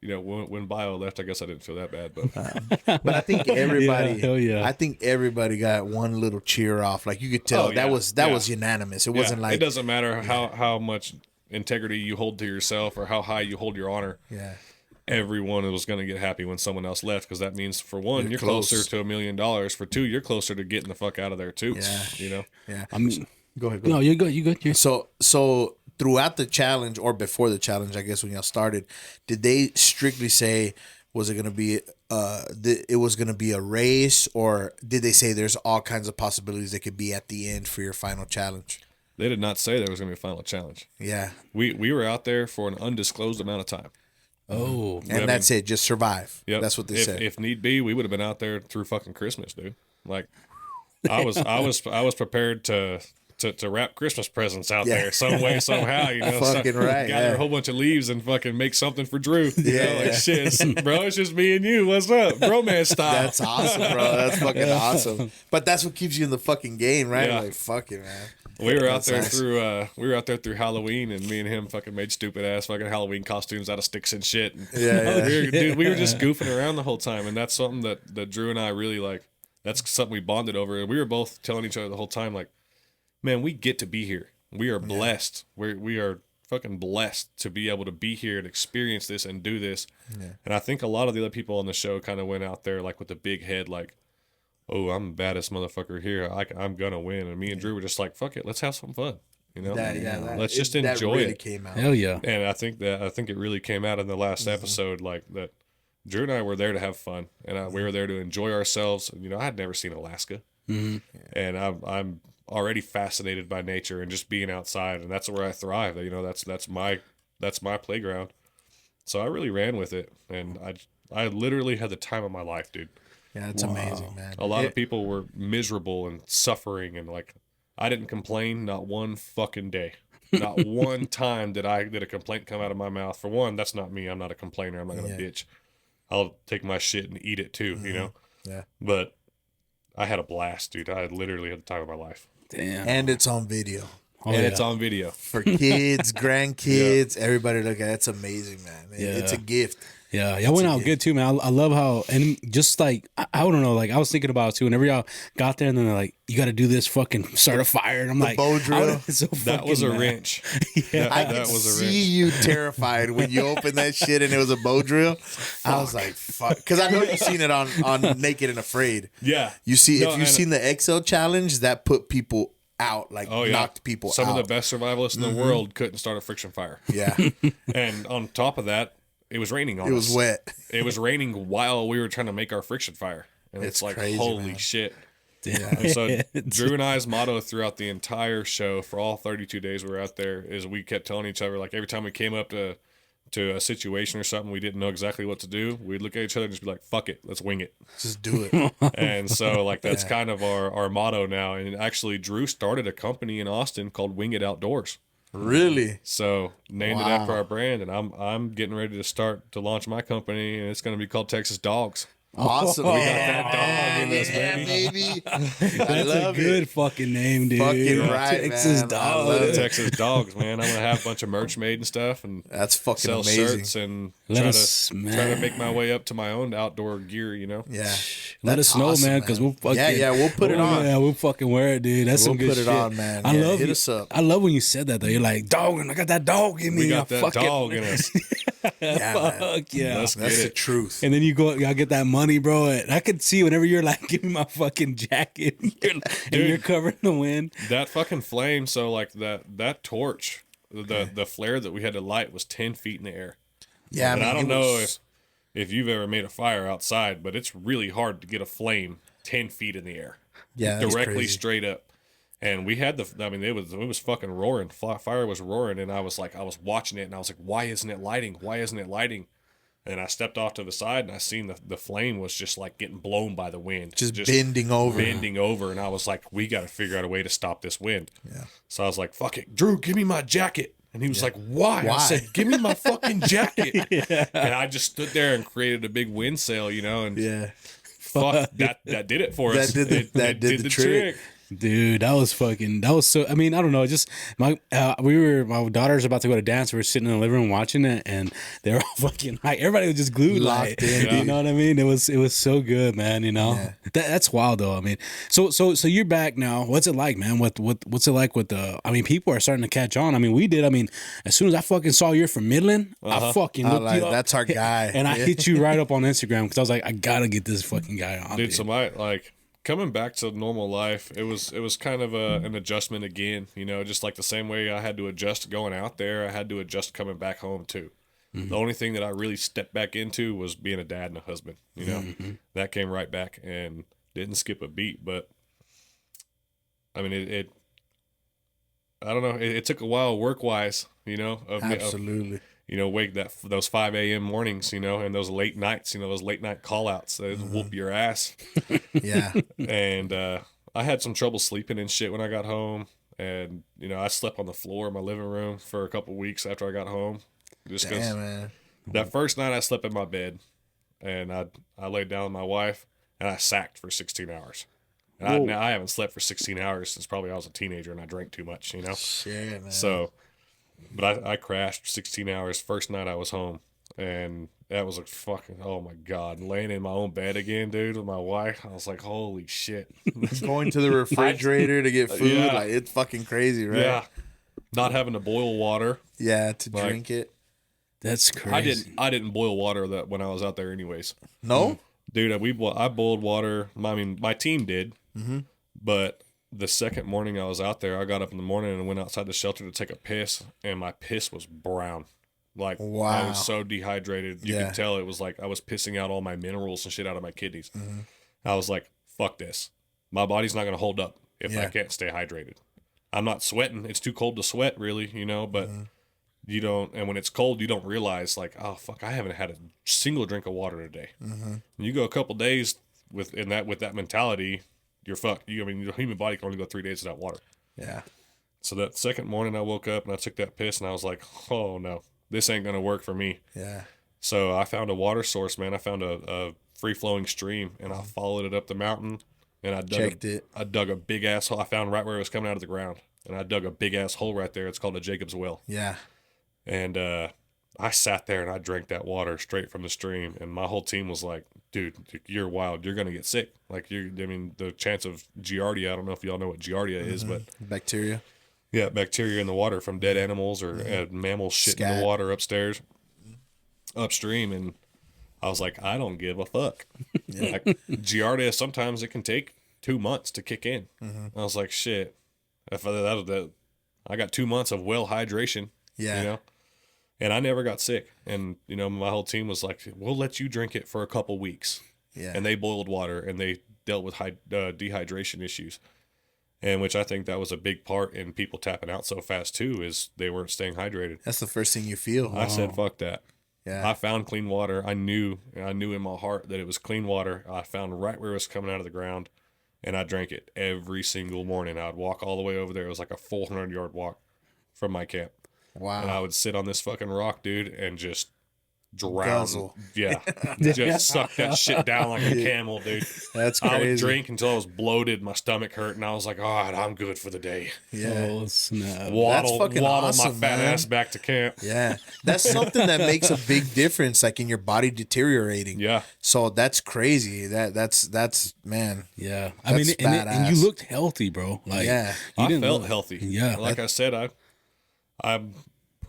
you know, when Bio left, I guess I didn't feel that bad, but I think everybody, I think everybody got one little cheer off. Like you could tell that was unanimous. It wasn't like, it doesn't matter how much integrity you hold to yourself or how high you hold your honor. Yeah. Everyone was going to get happy when someone else left, because that means, for one, you're closer to $1 million. For two, you're closer to getting the fuck out of there too. Yeah. You know. Yeah. I mean, go ahead. No, you're good. You good. So throughout the challenge, or before the challenge, I guess when y'all started, did they strictly say, was it going to be it was going to be a race, or did they say there's all kinds of possibilities that could be at the end for your final challenge? They did not say there was going to be a final challenge. Yeah. We were out there for an undisclosed amount of time. Oh. And that's it. Just survive. Yep. That's what they said. If need be, we would have been out there through fucking Christmas, dude. Like, I was prepared to wrap Christmas presents out there some way, somehow, you know. Fucking right. Gather a whole bunch of leaves and fucking make something for Drew. You know, like, shit, bro, it's just me and you. What's up? Bromance style. That's awesome, bro. That's fucking awesome. But that's what keeps you in the fucking game, right? Yeah. Like, fuck it, man. We were out there through Halloween, and me and him fucking made stupid ass fucking Halloween costumes out of sticks and shit. We were just goofing around the whole time, and that's something that Drew and I really like. That's something we bonded over, and we were both telling each other the whole time, like, man, we get to be here. We are blessed. We are fucking blessed to be able to be here and experience this and do this. Yeah. And I think a lot of the other people on the show kind of went out there like with the big head, like, oh, I'm the baddest motherfucker here. I'm gonna win. And me and Drew were just like, fuck it, let's have some fun. You know, let's just enjoy it. Came out. Hell yeah. And I think it really came out in the last episode, like that. Drew and I were there to have fun, and we were there to enjoy ourselves. You know, I had never seen Alaska, and I'm already fascinated by nature and just being outside, and that's where I thrive. You know, that's that's my playground. So I really ran with it, and I literally had the time of my life, dude. Yeah, it's amazing, man. A lot of people were miserable and suffering, and like, I didn't complain not one fucking day. Not one time did a complaint come out of my mouth. For one, that's not me. I'm not a complainer. I'm not gonna bitch. I'll take my shit and eat it too, you know? Yeah. But I had a blast, dude. I literally had the time of my life. Damn. And it's on video. And it's on video. For kids, grandkids, everybody look at it. It's amazing, man. It's a gift. Yeah, y'all went out good too, man. I love how, and just like, I don't know, like I was thinking about it too. Whenever y'all got there and then they're like, you got to do this, fucking start a fire. And I'm like, bow drill. That was a wrench. Yeah, I could see you terrified when you opened that shit and it was a bow drill. I was like, fuck. Because I know you've seen it on Naked and Afraid. Yeah. You see, if you've seen the XL challenge, that put people out, like knocked people out. Some of the best survivalists in the world couldn't start a friction fire. Yeah. And on top of that, it was raining on us. It was wet. It was raining while we were trying to make our friction fire. And it's like, crazy, holy man. shit. Yeah. And so Drew and I's motto throughout the entire show for all 32 days we were out there is we kept telling each other, like every time we came up to a situation or something we didn't know exactly what to do, we'd look at each other and just be like, fuck it, let's wing it. Just do it. And so like that's kind of our motto now. And actually Drew started a company in Austin called Wing It Outdoors. Really? So named it after our brand, and I'm getting ready to launch my company, and it's going to be called Texas Dogs. Awesome. Oh, We got yeah, that dog in us, baby. I That's a love good it. fucking name, dude. Fucking right, Texas man. I Dog. love it. Texas Dogs, man. I'm going to have a bunch of merch made and stuff, and That's fucking sell amazing. shirts and Let try us, to man. make my way up to my own outdoor gear, you know? Yeah. Let That's us know, awesome, man, because we'll fucking we'll put it on. Yeah, we'll fucking wear it, dude. That's some We'll good put it shit. on, man. I Yeah, love hit you. us up. I love when you said that though. You're like, dog, and I got that dog in me. We got that Fuck dog in us. Yeah, man. Fuck yeah. Let's That's get the it. truth. And then you go, y'all get that money, bro. And I could see whenever you're like, give me my fucking jacket, and you're covering the wind. That fucking flame, so like that torch, the flare that we had to light was 10 feet in the air. Yeah, And I it don't know was- if you've ever made a fire outside, but it's really hard to get a flame 10 feet in the air. Yeah, that's Directly crazy. straight up. And we had it was fucking roaring. Fire was roaring, and I was watching it, and I was like, why isn't it lighting? Why isn't it lighting? And I stepped off to the side, and I seen the flame was just like getting blown by the wind. Just bending over. Bending over, and I was like, we got to figure out a way to stop this wind. Yeah. So I was like, fuck it, Drew, give me my jacket. And he was like, why? I Why? said, give me my fucking jacket. And I just stood there and created a big wind sail, you know, and Yeah. fuck, that did it for us. That did the trick. Dude, that was so, I mean, I don't know, just my daughter's about to go to dance. We were sitting in the living room watching it, and they were all fucking like, everybody was just glued, Locked like, in. you know what I mean? It was so good, man, you know? Yeah. That's wild though. I mean, so you're back now. What's it like, man? What's it like with I mean, people are starting to catch on. I mean, we did. I mean, as soon as I fucking saw you're from Midland, I fucking looked like, you up. that's our guy. And I Yeah. hit you right up on Instagram because I was like, I gotta get this fucking guy on. Dude, so my, like, coming back to normal life, it was kind of an adjustment again, you know, just like the same way I had to adjust going out there, I had to adjust coming back home too. Mm-hmm. The only thing that I really stepped back into was being a dad and a husband, you know. Mm-hmm. That came right back and didn't skip a beat, but I mean, it I don't know, it took a while work-wise, you know, Absolutely. you know, those 5 a.m. mornings, you know, and those late nights, you know, those late night call outs, they whoop your ass. Yeah. And I had some trouble sleeping and shit when I got home. And, you know, I slept on the floor in my living room for a couple weeks after I got home. Just because Damn, man. that first night I slept in my bed and I laid down with my wife and I sacked for 16 hours. And I haven't slept for 16 hours since probably I was a teenager and I drank too much, you know? Shit, man. So, but I crashed 16 hours first night I was home, and that was a fucking, oh my God, laying in my own bed again, dude, with my wife. I was like, holy shit. Going to the refrigerator to get food, Yeah. like, it's fucking crazy, right? Yeah. Not having to boil water. Yeah, to Like, drink it. That's crazy. I didn't boil water that when I was out there anyways. No? Dude, I boiled water. I mean, my team did, but the second morning I was out there, I got up in the morning and went outside the shelter to take a piss, and my piss was brown. Like, I Wow. was so dehydrated. You Yeah. could tell it was like I was pissing out all my minerals and shit out of my kidneys. I was like, fuck this. My body's not going to hold up if I Yeah. can't stay hydrated. I'm not sweating. It's too cold to sweat, really, you know, but you don't, and when it's cold, you don't realize like, oh fuck, I haven't had a single drink of water today. When you go a couple days with that mentality, you're fucked. I mean, your human body can only go 3 days without water. Yeah. So that second morning I woke up and I took that piss and I was like, oh no, this ain't gonna work for me. Yeah. So I found a water source, man. I found a free flowing stream and I followed it up the mountain and I dug a big ass hole. I found right where it was coming out of the ground and I dug a big ass hole right there. It's called a Jacob's Well. Yeah. And I sat there and I drank that water straight from the stream. And my whole team was like, dude, you're wild. You're going to get sick. Like, the chance of Giardia, I don't know if y'all know what Giardia is, but. Bacteria. Yeah, bacteria in the water from dead animals or mammals shit in the water upstream. And I was like, I don't give a fuck. Like, Giardia, sometimes it can take 2 months to kick in. I was like, shit. If I got 2 months of well hydration. Yeah. You know? And I never got sick. And, my whole team was like, we'll let you drink it for a couple weeks. Yeah. And they boiled water and they dealt with dehydration issues. And which I think that was a big part in people tapping out so fast too, is they weren't staying hydrated. That's the first thing you feel. I said, fuck that. Yeah. I found clean water. I knew in my heart that it was clean water. I found right where it was coming out of the ground and I drank it every single morning. I'd walk all the way over there. It was like a 400-yard walk from my camp. Wow. And I would sit on this fucking rock, dude, and just drown. Guzzle. Yeah. Just suck that shit down like a camel, dude. That's crazy. I would drink until I was bloated, my stomach hurt, and I was like, all right, I'm good for the day. Yeah. Oh, snap. Waddle awesome, my fat man. ass back to camp. Yeah. That's something that makes a big difference, like in your body deteriorating. Yeah. So that's crazy. That's man. Yeah. That's and you looked healthy, bro. Like, Yeah. you I didn't felt look- healthy. Yeah. Like I said, I'm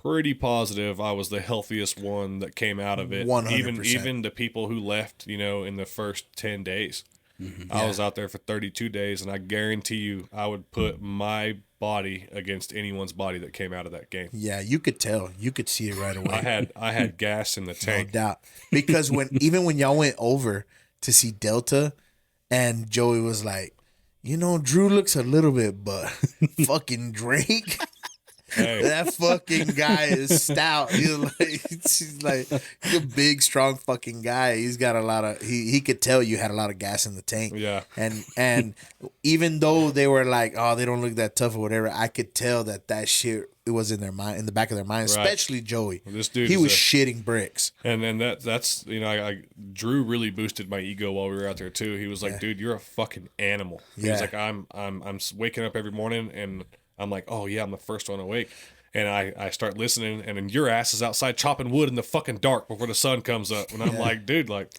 pretty positive I was the healthiest one that came out of it. 100%. Even the people who left, in the first 10 days. I was out there for 32 days, and I guarantee you I would put my body against anyone's body that came out of that game. Yeah, you could tell. You could see it right away. I had gas in the No tank. doubt. Because when y'all went over to see Delta and Joey was like, Drew looks a little bit, but fucking Drake. Hey, That fucking guy is stout. He's like a big, strong fucking guy. He's got a lot of. He could tell you had a lot of gas in the tank. Yeah. And even though they were like, oh, they don't look that tough or whatever, I could tell that shit it was in their mind, in the back of their mind, Right. especially Joey. This dude he is was shitting bricks. and then that's Drew really boosted my ego while we were out there too. He was like, dude, you're a fucking animal. He was Yeah. like, I'm waking up every morning and I'm like, oh yeah, I'm the first one awake. And I start listening, and then your ass is outside chopping wood in the fucking dark before the sun comes up. And I'm like, dude, like,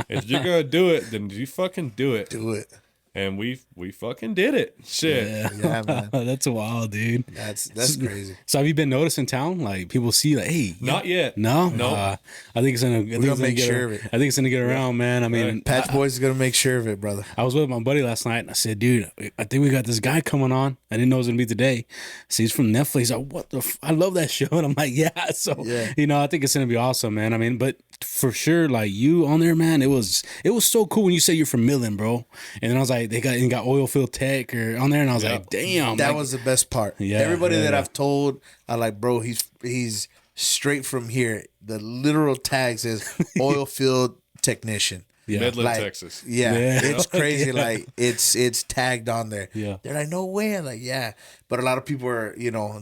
if you're gonna do it, then you fucking do it. Do it. And we fucking did it. Shit. Yeah, man. That's wild, dude. That's crazy. So have you been noticing town? Like people see like, hey, Not yet. No, No. I think it's gonna make sure of it. I think it's gonna get around, man. I mean, Patch Boys is gonna make sure of it, brother. I was with my buddy last night and I said, dude, I think we got this guy coming on. I didn't know it was going to be today. So he's from Netflix. He's like, what the I love that show. And I'm like, yeah. So, Yeah. I think it's going to be awesome, man. I mean, but for sure, like you on there, man, it was so cool when you say you're from Millen, bro. And then I was like, they got oil field tech or on there. And I was like, damn. That like, was the best part. Yeah, Everybody that yeah. I've told, I like, bro, he's straight from here. The literal tag says oil field technician. yeah. Midland, Like, Texas. Yeah, Yeah. it's crazy. Yeah. Like it's tagged on there. Yeah. They're like, no way. I'm like, yeah. But a lot of people are,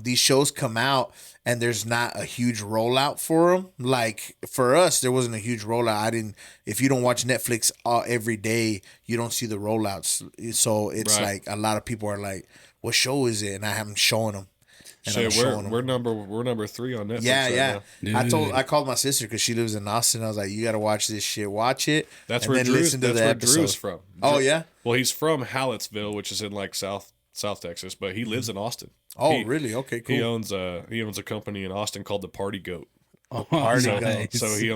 these shows come out and there's not a huge rollout for them. Like for us, there wasn't a huge rollout. If you don't watch Netflix every day, you don't see the rollouts. So it's Right. like a lot of people are like, what show is it? And I haven't shown them. And I'm Shit, showing 'em. we're number 3 on Netflix. Yeah, right yeah. now. I called my sister because she lives in Austin. I was like, you got to watch this shit. Watch it. That's and where then listen to the Drew's episode. from. Oh, yeah? Well, he's from Hallettsville, which is in like South Texas, but he lives in Austin. Oh, He- really? Okay, cool. He owns a company in Austin called the Party Goat. Oh, Party nice. Goat. So he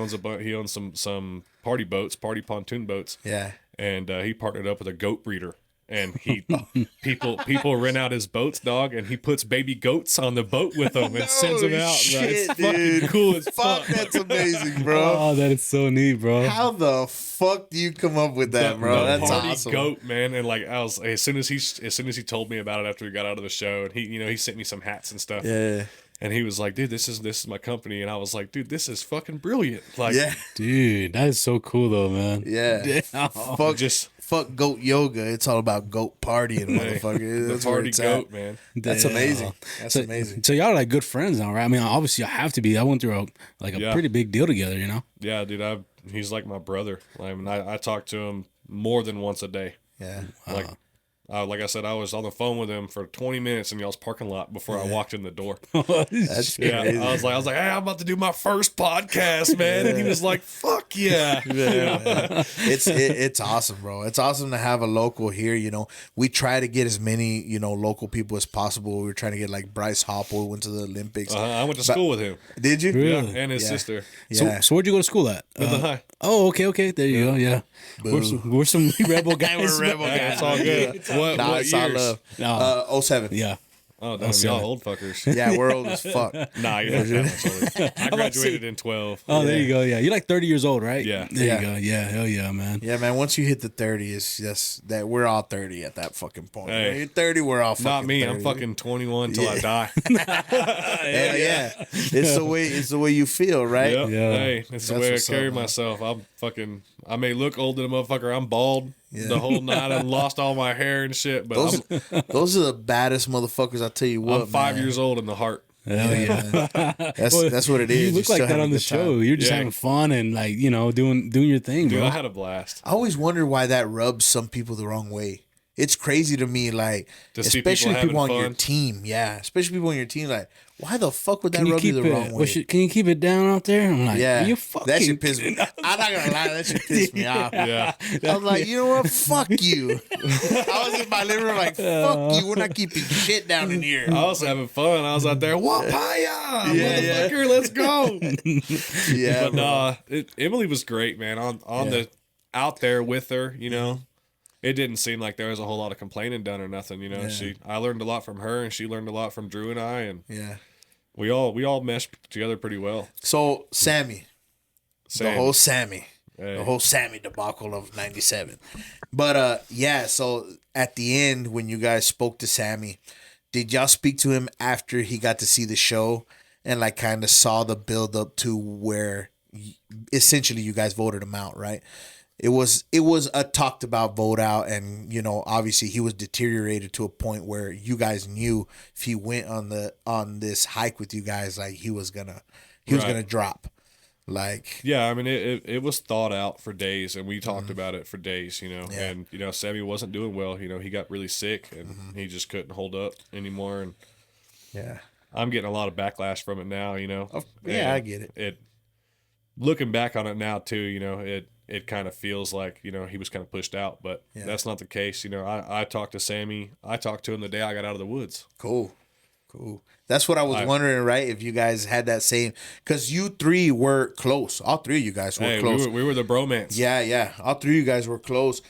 owns some party boats, party pontoon boats, Yeah. and he partnered up with a goat breeder. And people rent out his boats, dog, and he puts baby goats on the boat with them and sends them out. shit, It's dude. fucking cool as Fuck, fuck. that's amazing, bro. Oh, that is so neat, bro. How the fuck do you come up with that, bro? The That's party awesome. goat, man. And like I was, as soon as he told me about it after we got out of the show, and he sent me some hats and stuff. Yeah. And he was like, dude, this is my company. And I was like, dude, this is fucking brilliant. Like, Yeah. Dude, that is so cool though, man. Yeah. Damn. Fuck goat yoga. It's all about goat partying, motherfucker. the That's where party it's goat, at. man. That's Damn. amazing. That's So- amazing. So y'all are like good friends now, right? I mean, obviously you have to be. I went through a Yeah. pretty big deal together, you know? Yeah, dude, he's like my brother. I mean, I talk to him more than once a day. Yeah. Like I said, I was on the phone with him for 20 minutes in y'all's parking lot before I walked in the door. That's Yeah, crazy. I was like, hey, I'm about to do my first podcast, man. And he was like, fuck yeah. Yeah. It's awesome, bro. It's awesome to have a local here. You know, we try to get as many, you know, local people as possible. We were trying to get like Bryce Hopper went to the Olympics. I went to school with him. Did you? Really? Yeah, and his Yeah. sister. Yeah. So where'd you go to school at? Midland High. Oh, okay. There you go. Yeah. We're some rebel guys. We're rebel Hey, guys. it's all good. What, Nah, what it's all years? love. No. 07. Yeah. Oh, damn, y'all old fuckers. Yeah, we're old as fuck. Nah, you're not that much older. I graduated in 12. Oh, there you go. Yeah. You're like 30 years old, right? Yeah. There Yeah. you go. Yeah. Hell yeah, man. Yeah, man. Once you hit the 30, it's just that we're all 30 at that fucking point. Hey. When you're 30, we're all fucking Not me. 30. I'm fucking 21 till I die. Hell yeah. It's the way you feel, right? Yep. Yeah. Hey, it's the That's way I what's up, carry man. myself. I may look old to the motherfucker. I'm bald the whole night. I lost all my hair and shit, but Those are the baddest motherfuckers. I'll tell you what. I'm 5 man. years old in the heart. Hell yeah. That's what it is. You look still like that having on a the good show. time. You're just Yeah. having fun and like, you know, doing your thing, Dude, bro. I had a blast. I always wonder why that rubs some people the wrong way. It's crazy to me, like, To see people especially people on having your fun. team. Yeah, especially people on your team. Like, why the fuck would that Can you rub you keep the wrong way? can you keep it down out there? I'm like, Yeah, you fucking that should piss me. I'm not gonna lie, that should piss me off. Yeah. I was like, you know what? Fuck you. I was in my living room like, fuck you. We're not keeping shit down in here. I was having fun. I was out there, Wapaya, Yeah, motherfucker, let's go. Yeah, But bro. nah, Emily was great, man. On the out there with her, you know. It didn't seem like there was a whole lot of complaining done or nothing, you know. Yeah. I learned a lot from her, and she learned a lot from Drew and I, and Yeah. we all meshed together pretty well. So Sammy, Sam, the whole Sammy. hey, The whole Sammy debacle of '97. But yeah, so at the end when you guys spoke to Sammy, did y'all speak to him after he got to see the show and like kind of saw the build up to where essentially you guys voted him out, right? It was a talked about vote out, and you know obviously he was deteriorated to a point where you guys knew if he went on this hike with you guys, like he was gonna Right. drop. Like yeah, I mean it was thought out for days, and we talked about it for days, you know. Mm-hmm. Yeah. And you know, Sammy wasn't doing well. You know, he got really sick, and Mm-hmm. he just couldn't hold up anymore. And yeah. I'm getting a lot of backlash from it now, you know. Yeah, And I get it. It looking back on it now too, you know, it kind of feels like, you know, he was kind of pushed out, but Yeah. that's not the case. You know, I talked to Sammy. I talked to him the day I got out of the woods. Cool. That's what I was wondering, right? If you guys had that same, because you three were close. All three of you guys were Hey, close. we were the bromance. Yeah. All three of you guys were close.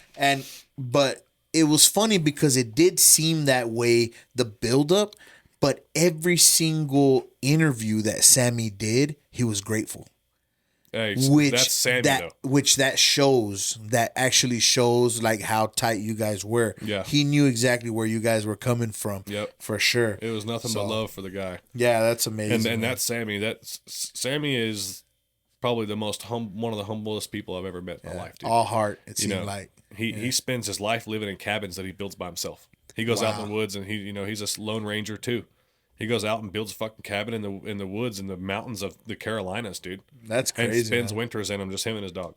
But it was funny because it did seem that way, the buildup, but every single interview that Sammy did, he was grateful. Hey, Which that's Sammy that actually shows like how tight you guys were. Yeah. He knew exactly where you guys were coming from. Yep. For sure. It was nothing but love for the guy. Yeah, that's amazing. And man. that's Sammy. Sammy is probably the most one of the humblest people I've ever met in my life, dude. all heart, it You seemed know, like. he spends his life living in cabins that he builds by himself. He goes out in the woods, and he's a lone ranger too. He goes out and builds a fucking cabin in the woods in the mountains of the Carolinas, dude. That's And crazy. spends man. winters in them, just him and his dog.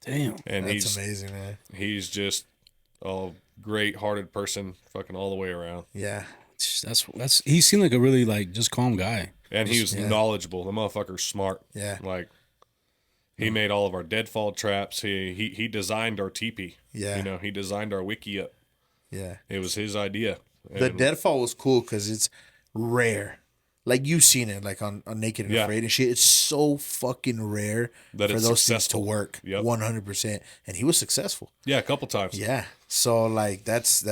Damn. And That's amazing, man. he's just a great-hearted person, fucking all the way around. Yeah. That's he seemed like a really like just calm guy. And he was knowledgeable. The motherfucker's smart. Yeah. Like he made all of our deadfall traps. He designed our teepee. Yeah. You know, he designed our wiki up. Yeah. It was his idea. The And- deadfall was cool because it's rare. Like you've seen it, like on Naked and Yeah. Afraid and shit. It's so fucking rare That for it's those things to successful. work. Yep. 100%. And he was successful. Yeah, a couple times. Yeah. So like that's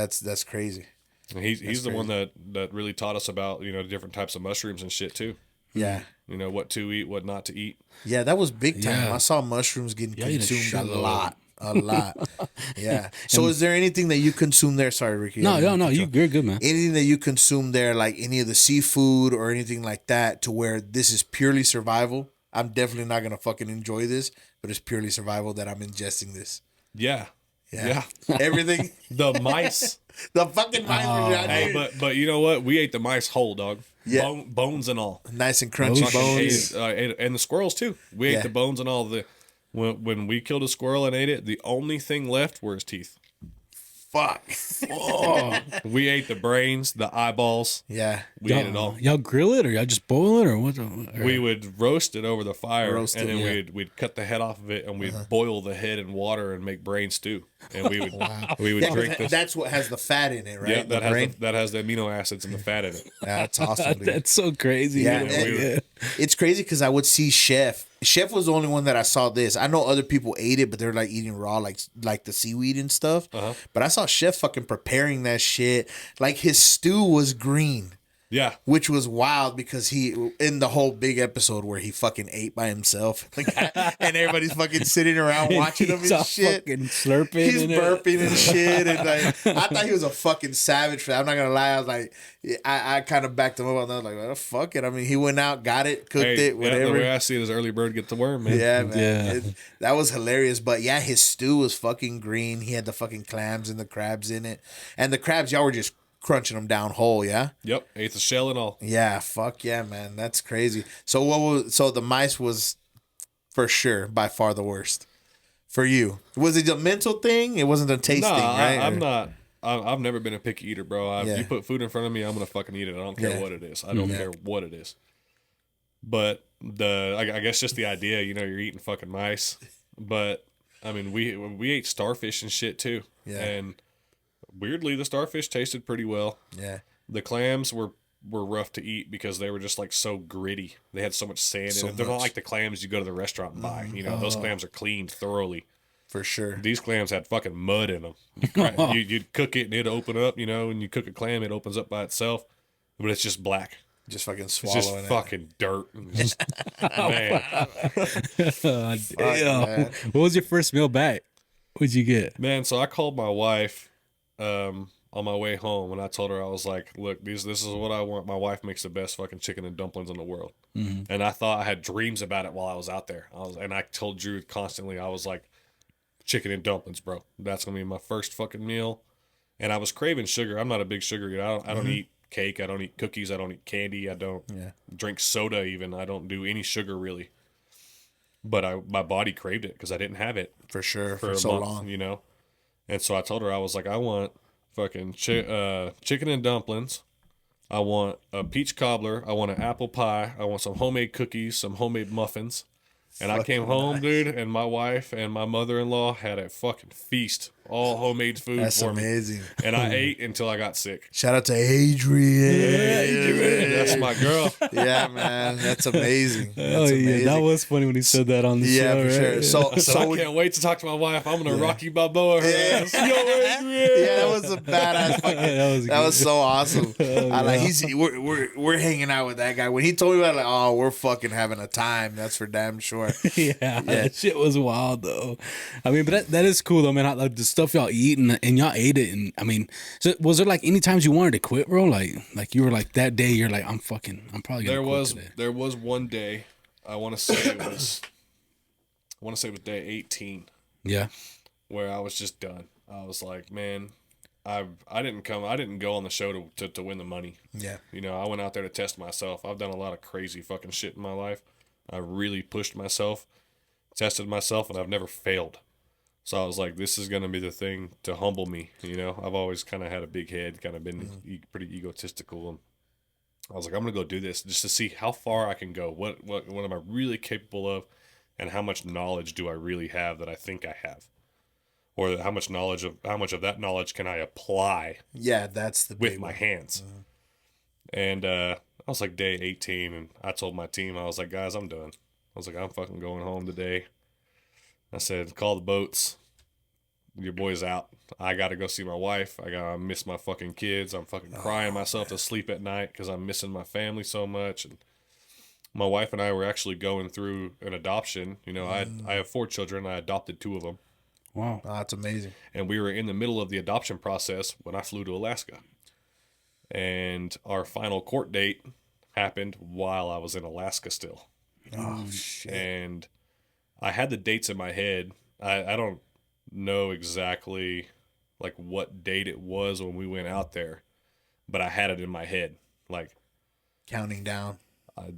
crazy. And he's the one that really taught us about, you know, different types of mushrooms and shit too. Yeah. You know, what to eat, what not to eat. Yeah, that was big time. Yeah. I saw mushrooms getting Yeah, you consumed a shitload. lot. A lot. Yeah. So is there anything that you consume there? Sorry, Ricky. No, you're good, man. Anything that you consume there, like any of the seafood or anything like that, to where this is purely survival? I'm definitely not gonna fucking enjoy this, but it's purely survival that I'm ingesting this. Yeah. Yeah. Everything. The mice. The fucking mice were down Hey, here. but you know what? We ate the mice whole, dog. Yeah. Bones and all. Nice and crunchy Fucking bones. And the squirrels too. We Yeah. ate the bones and all the. When we killed a squirrel and ate it, the only thing left were his teeth. Fuck. We ate the brains, the eyeballs. Yeah. We ate it all. Y'all grill it or y'all just boil it or what? We would roast it over the fire, Roast and it, then yeah. we'd cut the head off of it, and we'd boil the head in water and make brain stew. And we would Yeah, drink this. that's what has the fat in it, right? Yeah, The brain? that has the amino acids and the fat in it. Yeah, that's awesome, dude. That's so crazy. Yeah, man. and it's crazy because I would see Chef. Chef was the only one that I saw this. I know other people ate it, but they're like eating raw, like the seaweed and stuff. But I saw Chef fucking preparing that shit. Like his stew was green, Yeah, which was wild because he in the whole big episode where he fucking ate by himself, like, and everybody's fucking sitting around watching him He's and all shit. fucking slurping. He's in it. burping and shit, and like I thought he was a fucking savage for that. I'm not gonna lie. I was like, I kind of backed him up on that. I was like, well, fuck it. I mean, he went out, got it, cooked it, Yeah, whatever. the way I see it is early bird gets the worm, man. Yeah, man. Yeah. That was hilarious. But yeah, his stew was fucking green. He had the fucking clams and the crabs in it, and the crabs y'all were just crunching them down whole. Yeah. Yep, ate the shell and all. Yeah. Fuck yeah, man. That's crazy. So the mice was for sure by far the worst for you. Was it a mental thing? It wasn't a taste No, thing, right? I'm Or- not. I've never been a picky eater, bro. Yeah. You put food in front of me, I'm gonna fucking eat it. I don't care Yeah. what it is. I don't care what it is. But I guess just the idea, you're eating fucking mice. But I mean, we ate starfish and shit too. Yeah. And weirdly, the starfish tasted pretty well. Yeah. The clams were rough to eat because they were just like so gritty. They had so much sand So in it. They're not much. like the clams you go to the restaurant and buy. Those clams are cleaned thoroughly. For sure. These clams had fucking mud in them. You'd cook it and it'd open up, when you cook a clam, it opens up by itself, but it's just black. Just fucking It's swallowing just it. fucking dirt. And just, man. Damn. man. What was your first meal back? What'd you get? Man, so I called my wife on my way home, and I told her, I was like, look, this is what I want. My wife makes the best fucking chicken and dumplings in the world. And I thought I had dreams about it while I was out there. And I told Drew constantly, I was like, chicken and dumplings, bro. That's going to be my first fucking meal. And I was craving sugar. I'm not a big sugar guy. I don't eat cake. I don't eat cookies. I don't eat candy. I don't drink soda even. I don't do any sugar really. But my body craved it because I didn't have it For sure. for For a so month, long. And so I told her, I was like, I want fucking chicken and dumplings. I want a peach cobbler. I want an apple pie. I want some homemade cookies, some homemade muffins. And I came home, dude, and my wife and my mother-in-law had a fucking feast, all homemade food That's for me. amazing. And I ate until I got sick. Shout out to Adrian. That's my girl. Yeah, man. That's amazing. That's Oh yeah, amazing. that was funny when he said that on the Yeah, show. for sure. right? So I can't wait to talk to my wife. I'm gonna Rocky Balboa her ass. Yo, Adrian. yeah, that was a badass fucking. that was so awesome. I like we're hanging out with that guy. When he told me about it, like, oh, we're fucking having a time. That's for damn sure. Yeah, that shit was wild though. I mean, but that is cool though, man. Like the stuff y'all eat and y'all ate it, and I mean, so was there like any times you wanted to quit, bro? Like you were like that day, you're like, I'm probably gonna quit today. There was one day, I want to say it was day 18, Yeah, where I was just done. I was like, man, I didn't go on the show to win the money. Yeah. I went out there to test myself. I've done a lot of crazy fucking shit in my life. I really pushed myself, tested myself, and I've never failed. So I was like, this is going to be the thing to humble me. I've always kind of had a big head, kind of been pretty egotistical. And I was like, I'm going to go do this just to see how far I can go. What am I really capable of? And how much knowledge do I really have that I think I have? Or how much of that knowledge can I apply Yeah, that's the with big my one. hands? And I was like day 18, and I told my team, I was like, guys, I'm done. I was like, I'm fucking going home today. I said, call the boats. Your boy's out. I got to go see my wife. I miss my fucking kids. I'm fucking crying myself to sleep at night because I'm missing my family so much. And my wife and I were actually going through an adoption. I have 4 children. I adopted 2 of them. Wow. Oh, that's amazing. And we were in the middle of the adoption process when I flew to Alaska. And our final court date happened while I was in Alaska still. Oh, shit. And I had the dates in my head. I don't know exactly like what date it was when we went out there, but I had it in my head. Like, Counting down.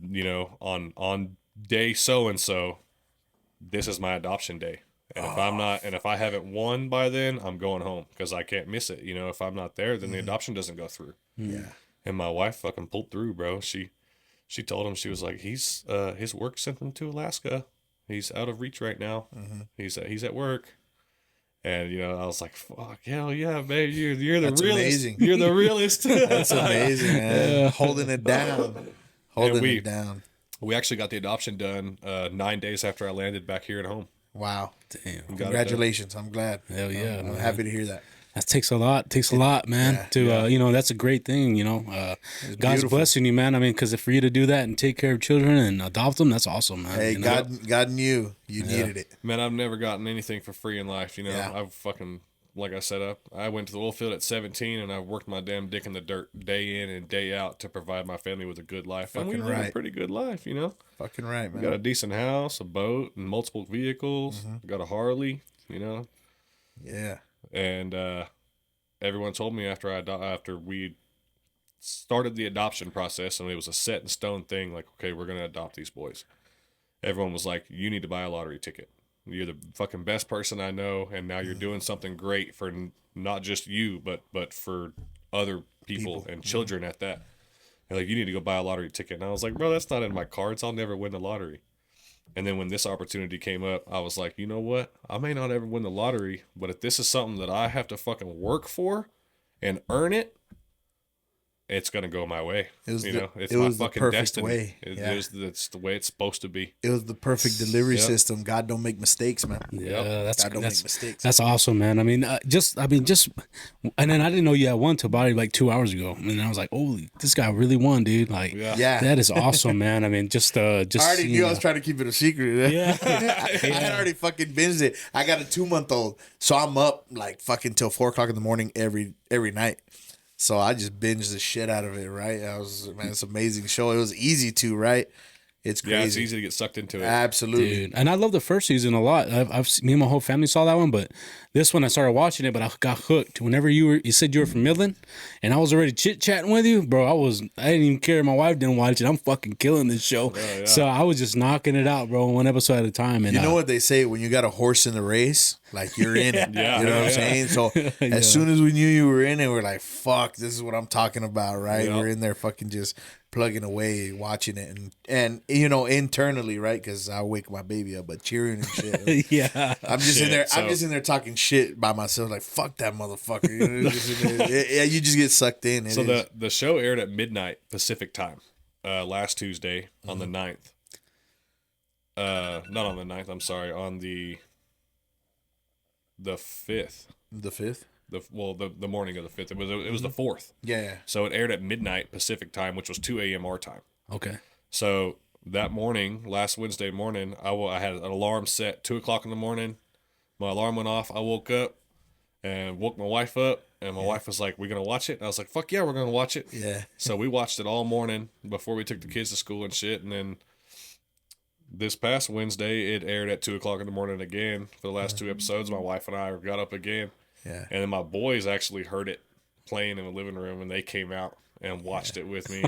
you know, on day so-and-so, this is my adoption day. And if I haven't won by then, I'm going home because I can't miss it. You know, if I'm not there, then the adoption doesn't go through. Yeah. And my wife fucking pulled through, bro. She told him, she was like, his work sent him to Alaska. He's out of reach right now. He's at work. And, you know, I was like, fuck, hell yeah, babe. You're the That's realist. amazing. You're the realist. That's amazing, man. Holding it down. Holding it down. We actually got the adoption done 9 days after I landed back here at home. Wow. Damn. Congratulations. I'm glad. Hell yeah. I'm man. happy to hear that. That takes a lot, man. Yeah, to you know, that's a great thing. You know, God's beautiful. blessing you, man. I mean, because for you to do that and take care of children and adopt them, that's awesome, man. Hey, you know? God knew you needed it. Man, I've never gotten anything for free in life. You know, Yeah. I've fucking, like I said, I went to the oil field at 17 and I've worked my damn dick in the dirt day in and day out to provide my family with a good life. And we Fucking live a right. pretty good life, you know. Fucking right, We got a man. decent house, a boat, and multiple vehicles. Got a Harley, you know. Yeah. And everyone told me after we started the adoption process and it was a set in stone thing, like, okay, we're gonna adopt these boys. Everyone was like, you need to buy a lottery ticket. You're the fucking best person I know, and now you're doing something great for not just you, but for other people and children at that. They're like, you need to go buy a lottery ticket. And I was like, bro, that's not in my cards. I'll never win the lottery. And then when this opportunity came up, I was like, you know what? I may not ever win the lottery, but if this is something that I have to fucking work for and earn it, it's gonna go my way. It was you the- know, it's it my was the fucking perfect destiny. way. Yeah. It's the way it's supposed to be. It was the perfect delivery Yep. system. God don't make mistakes, man. Yeah, that's God don't make mistakes. That's awesome, man. I mean, just, and then I didn't know you had won till about like 2 hours ago, and I was like, holy, this guy really won, dude. Like, Yeah. that is awesome, man. I mean, just I already knew I was trying to keep it a secret. Yeah. I had already fucking binged it. I got a 2-month-old, so I'm up like fucking till 4:00 in the morning every night. So I just binged the shit out of it, right? It's an amazing show. It was easy to, right? It's crazy. Yeah, it's easy to get sucked into it. Absolutely. Dude, and I love the first season a lot. Me and my whole family saw that one, but this one I started watching it, but I got hooked. Whenever you said you were from Midland, and I was already chit chatting with you, bro. I didn't even care. My wife didn't watch it. I'm fucking killing this show. Yeah. So I was just knocking it out, bro, one episode at a time. And You know what they say, when you got a horse in the race, like you're in it. Yeah. You know what I'm Yeah. saying? So as soon as we knew you were in it, we're like, fuck, this is what I'm talking about, right? Yeah. We're in there fucking just plugging away, watching it, and you know, internally, right? Because I wake my baby up, but cheering and shit. yeah. I'm just in Shit, there. I'm so- just in there talking shit by myself, like fuck that motherfucker. You know, just in there. Yeah, you just get sucked in. It So is. the show aired at midnight Pacific time last Tuesday on the 9th. Not on the 9th, I'm sorry, on the 5th. The 5th. The morning of the 5th. It was the 4th. Yeah. So it aired at midnight Pacific time, which was 2 a.m. our time. Okay. So that morning, last Wednesday morning, I had an alarm set 2:00 in the morning. My alarm went off. I woke up and woke my wife up, and my wife was like, "We're gonna watch it." And I was like, "Fuck yeah, we're gonna watch it." Yeah. So we watched it all morning before we took the kids to school and shit, and then this past Wednesday it aired at 2:00 in the morning again for the last 2 episodes. My wife and I got up again, Yeah. and then my boys actually heard it playing in the living room, and they came out and watched it with me.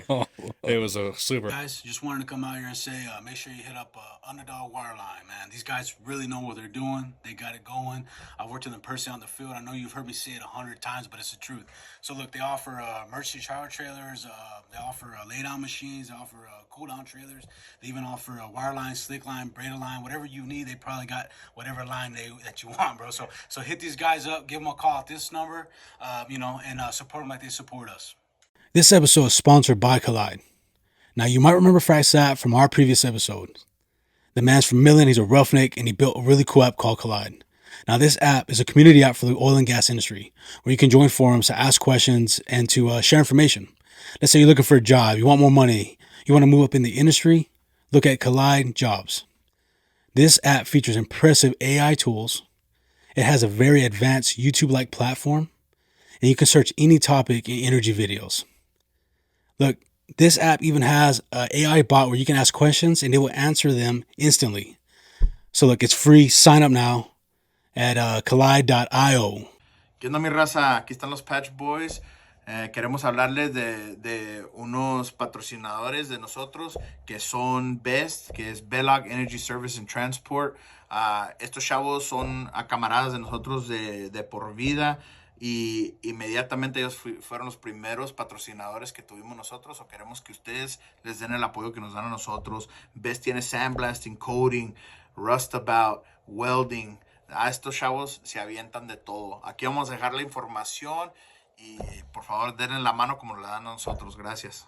It was a super. Guys, just wanted to come out here and say, make sure you hit up Underdog Wireline, man. These guys really know what they're doing. They got it going. I've worked with them personally on the field. I know you've heard me say it 100 times, but it's the truth. So look, they offer emergency shower trailers. They offer lay-down machines. They offer cool-down trailers. They even offer wireline, slick line, braided line, whatever you need. They probably got whatever line that you want, bro. So hit these guys up. Give them a call at this number, and support them like they support us. This episode is sponsored by Collide. Now, you might remember Fraxat from our previous episode. The man's from Midland, he's a roughneck, and he built a really cool app called Collide. Now, this app is a community app for the oil and gas industry, where you can join forums to ask questions and to share information. Let's say you're looking for a job, you want more money, you want to move up in the industry, look at Collide Jobs. This app features impressive AI tools, It has a very advanced YouTube-like platform, and you can search any topic in energy videos. Look, this app even has an AI bot where you can ask questions and it will answer them instantly. So look, it's free. Sign up now at collide.io. ¿Qué onda, mi raza? Aquí están los Patch Boys. Queremos hablarles de unos patrocinadores de nosotros que son BEST, que es Belloc Energy Service and Transport. Estos chavos son camaradas de nosotros de por vida y inmediatamente ellos fueron los primeros patrocinadores que tuvimos nosotros, o queremos que ustedes les den el apoyo que nos dan a nosotros. BEST tiene sandblasting, coating, rustabout, welding. A estos chavos se avientan de todo. Aquí vamos a dejar la información y por favor denle la mano como la dan a nosotros. Gracias.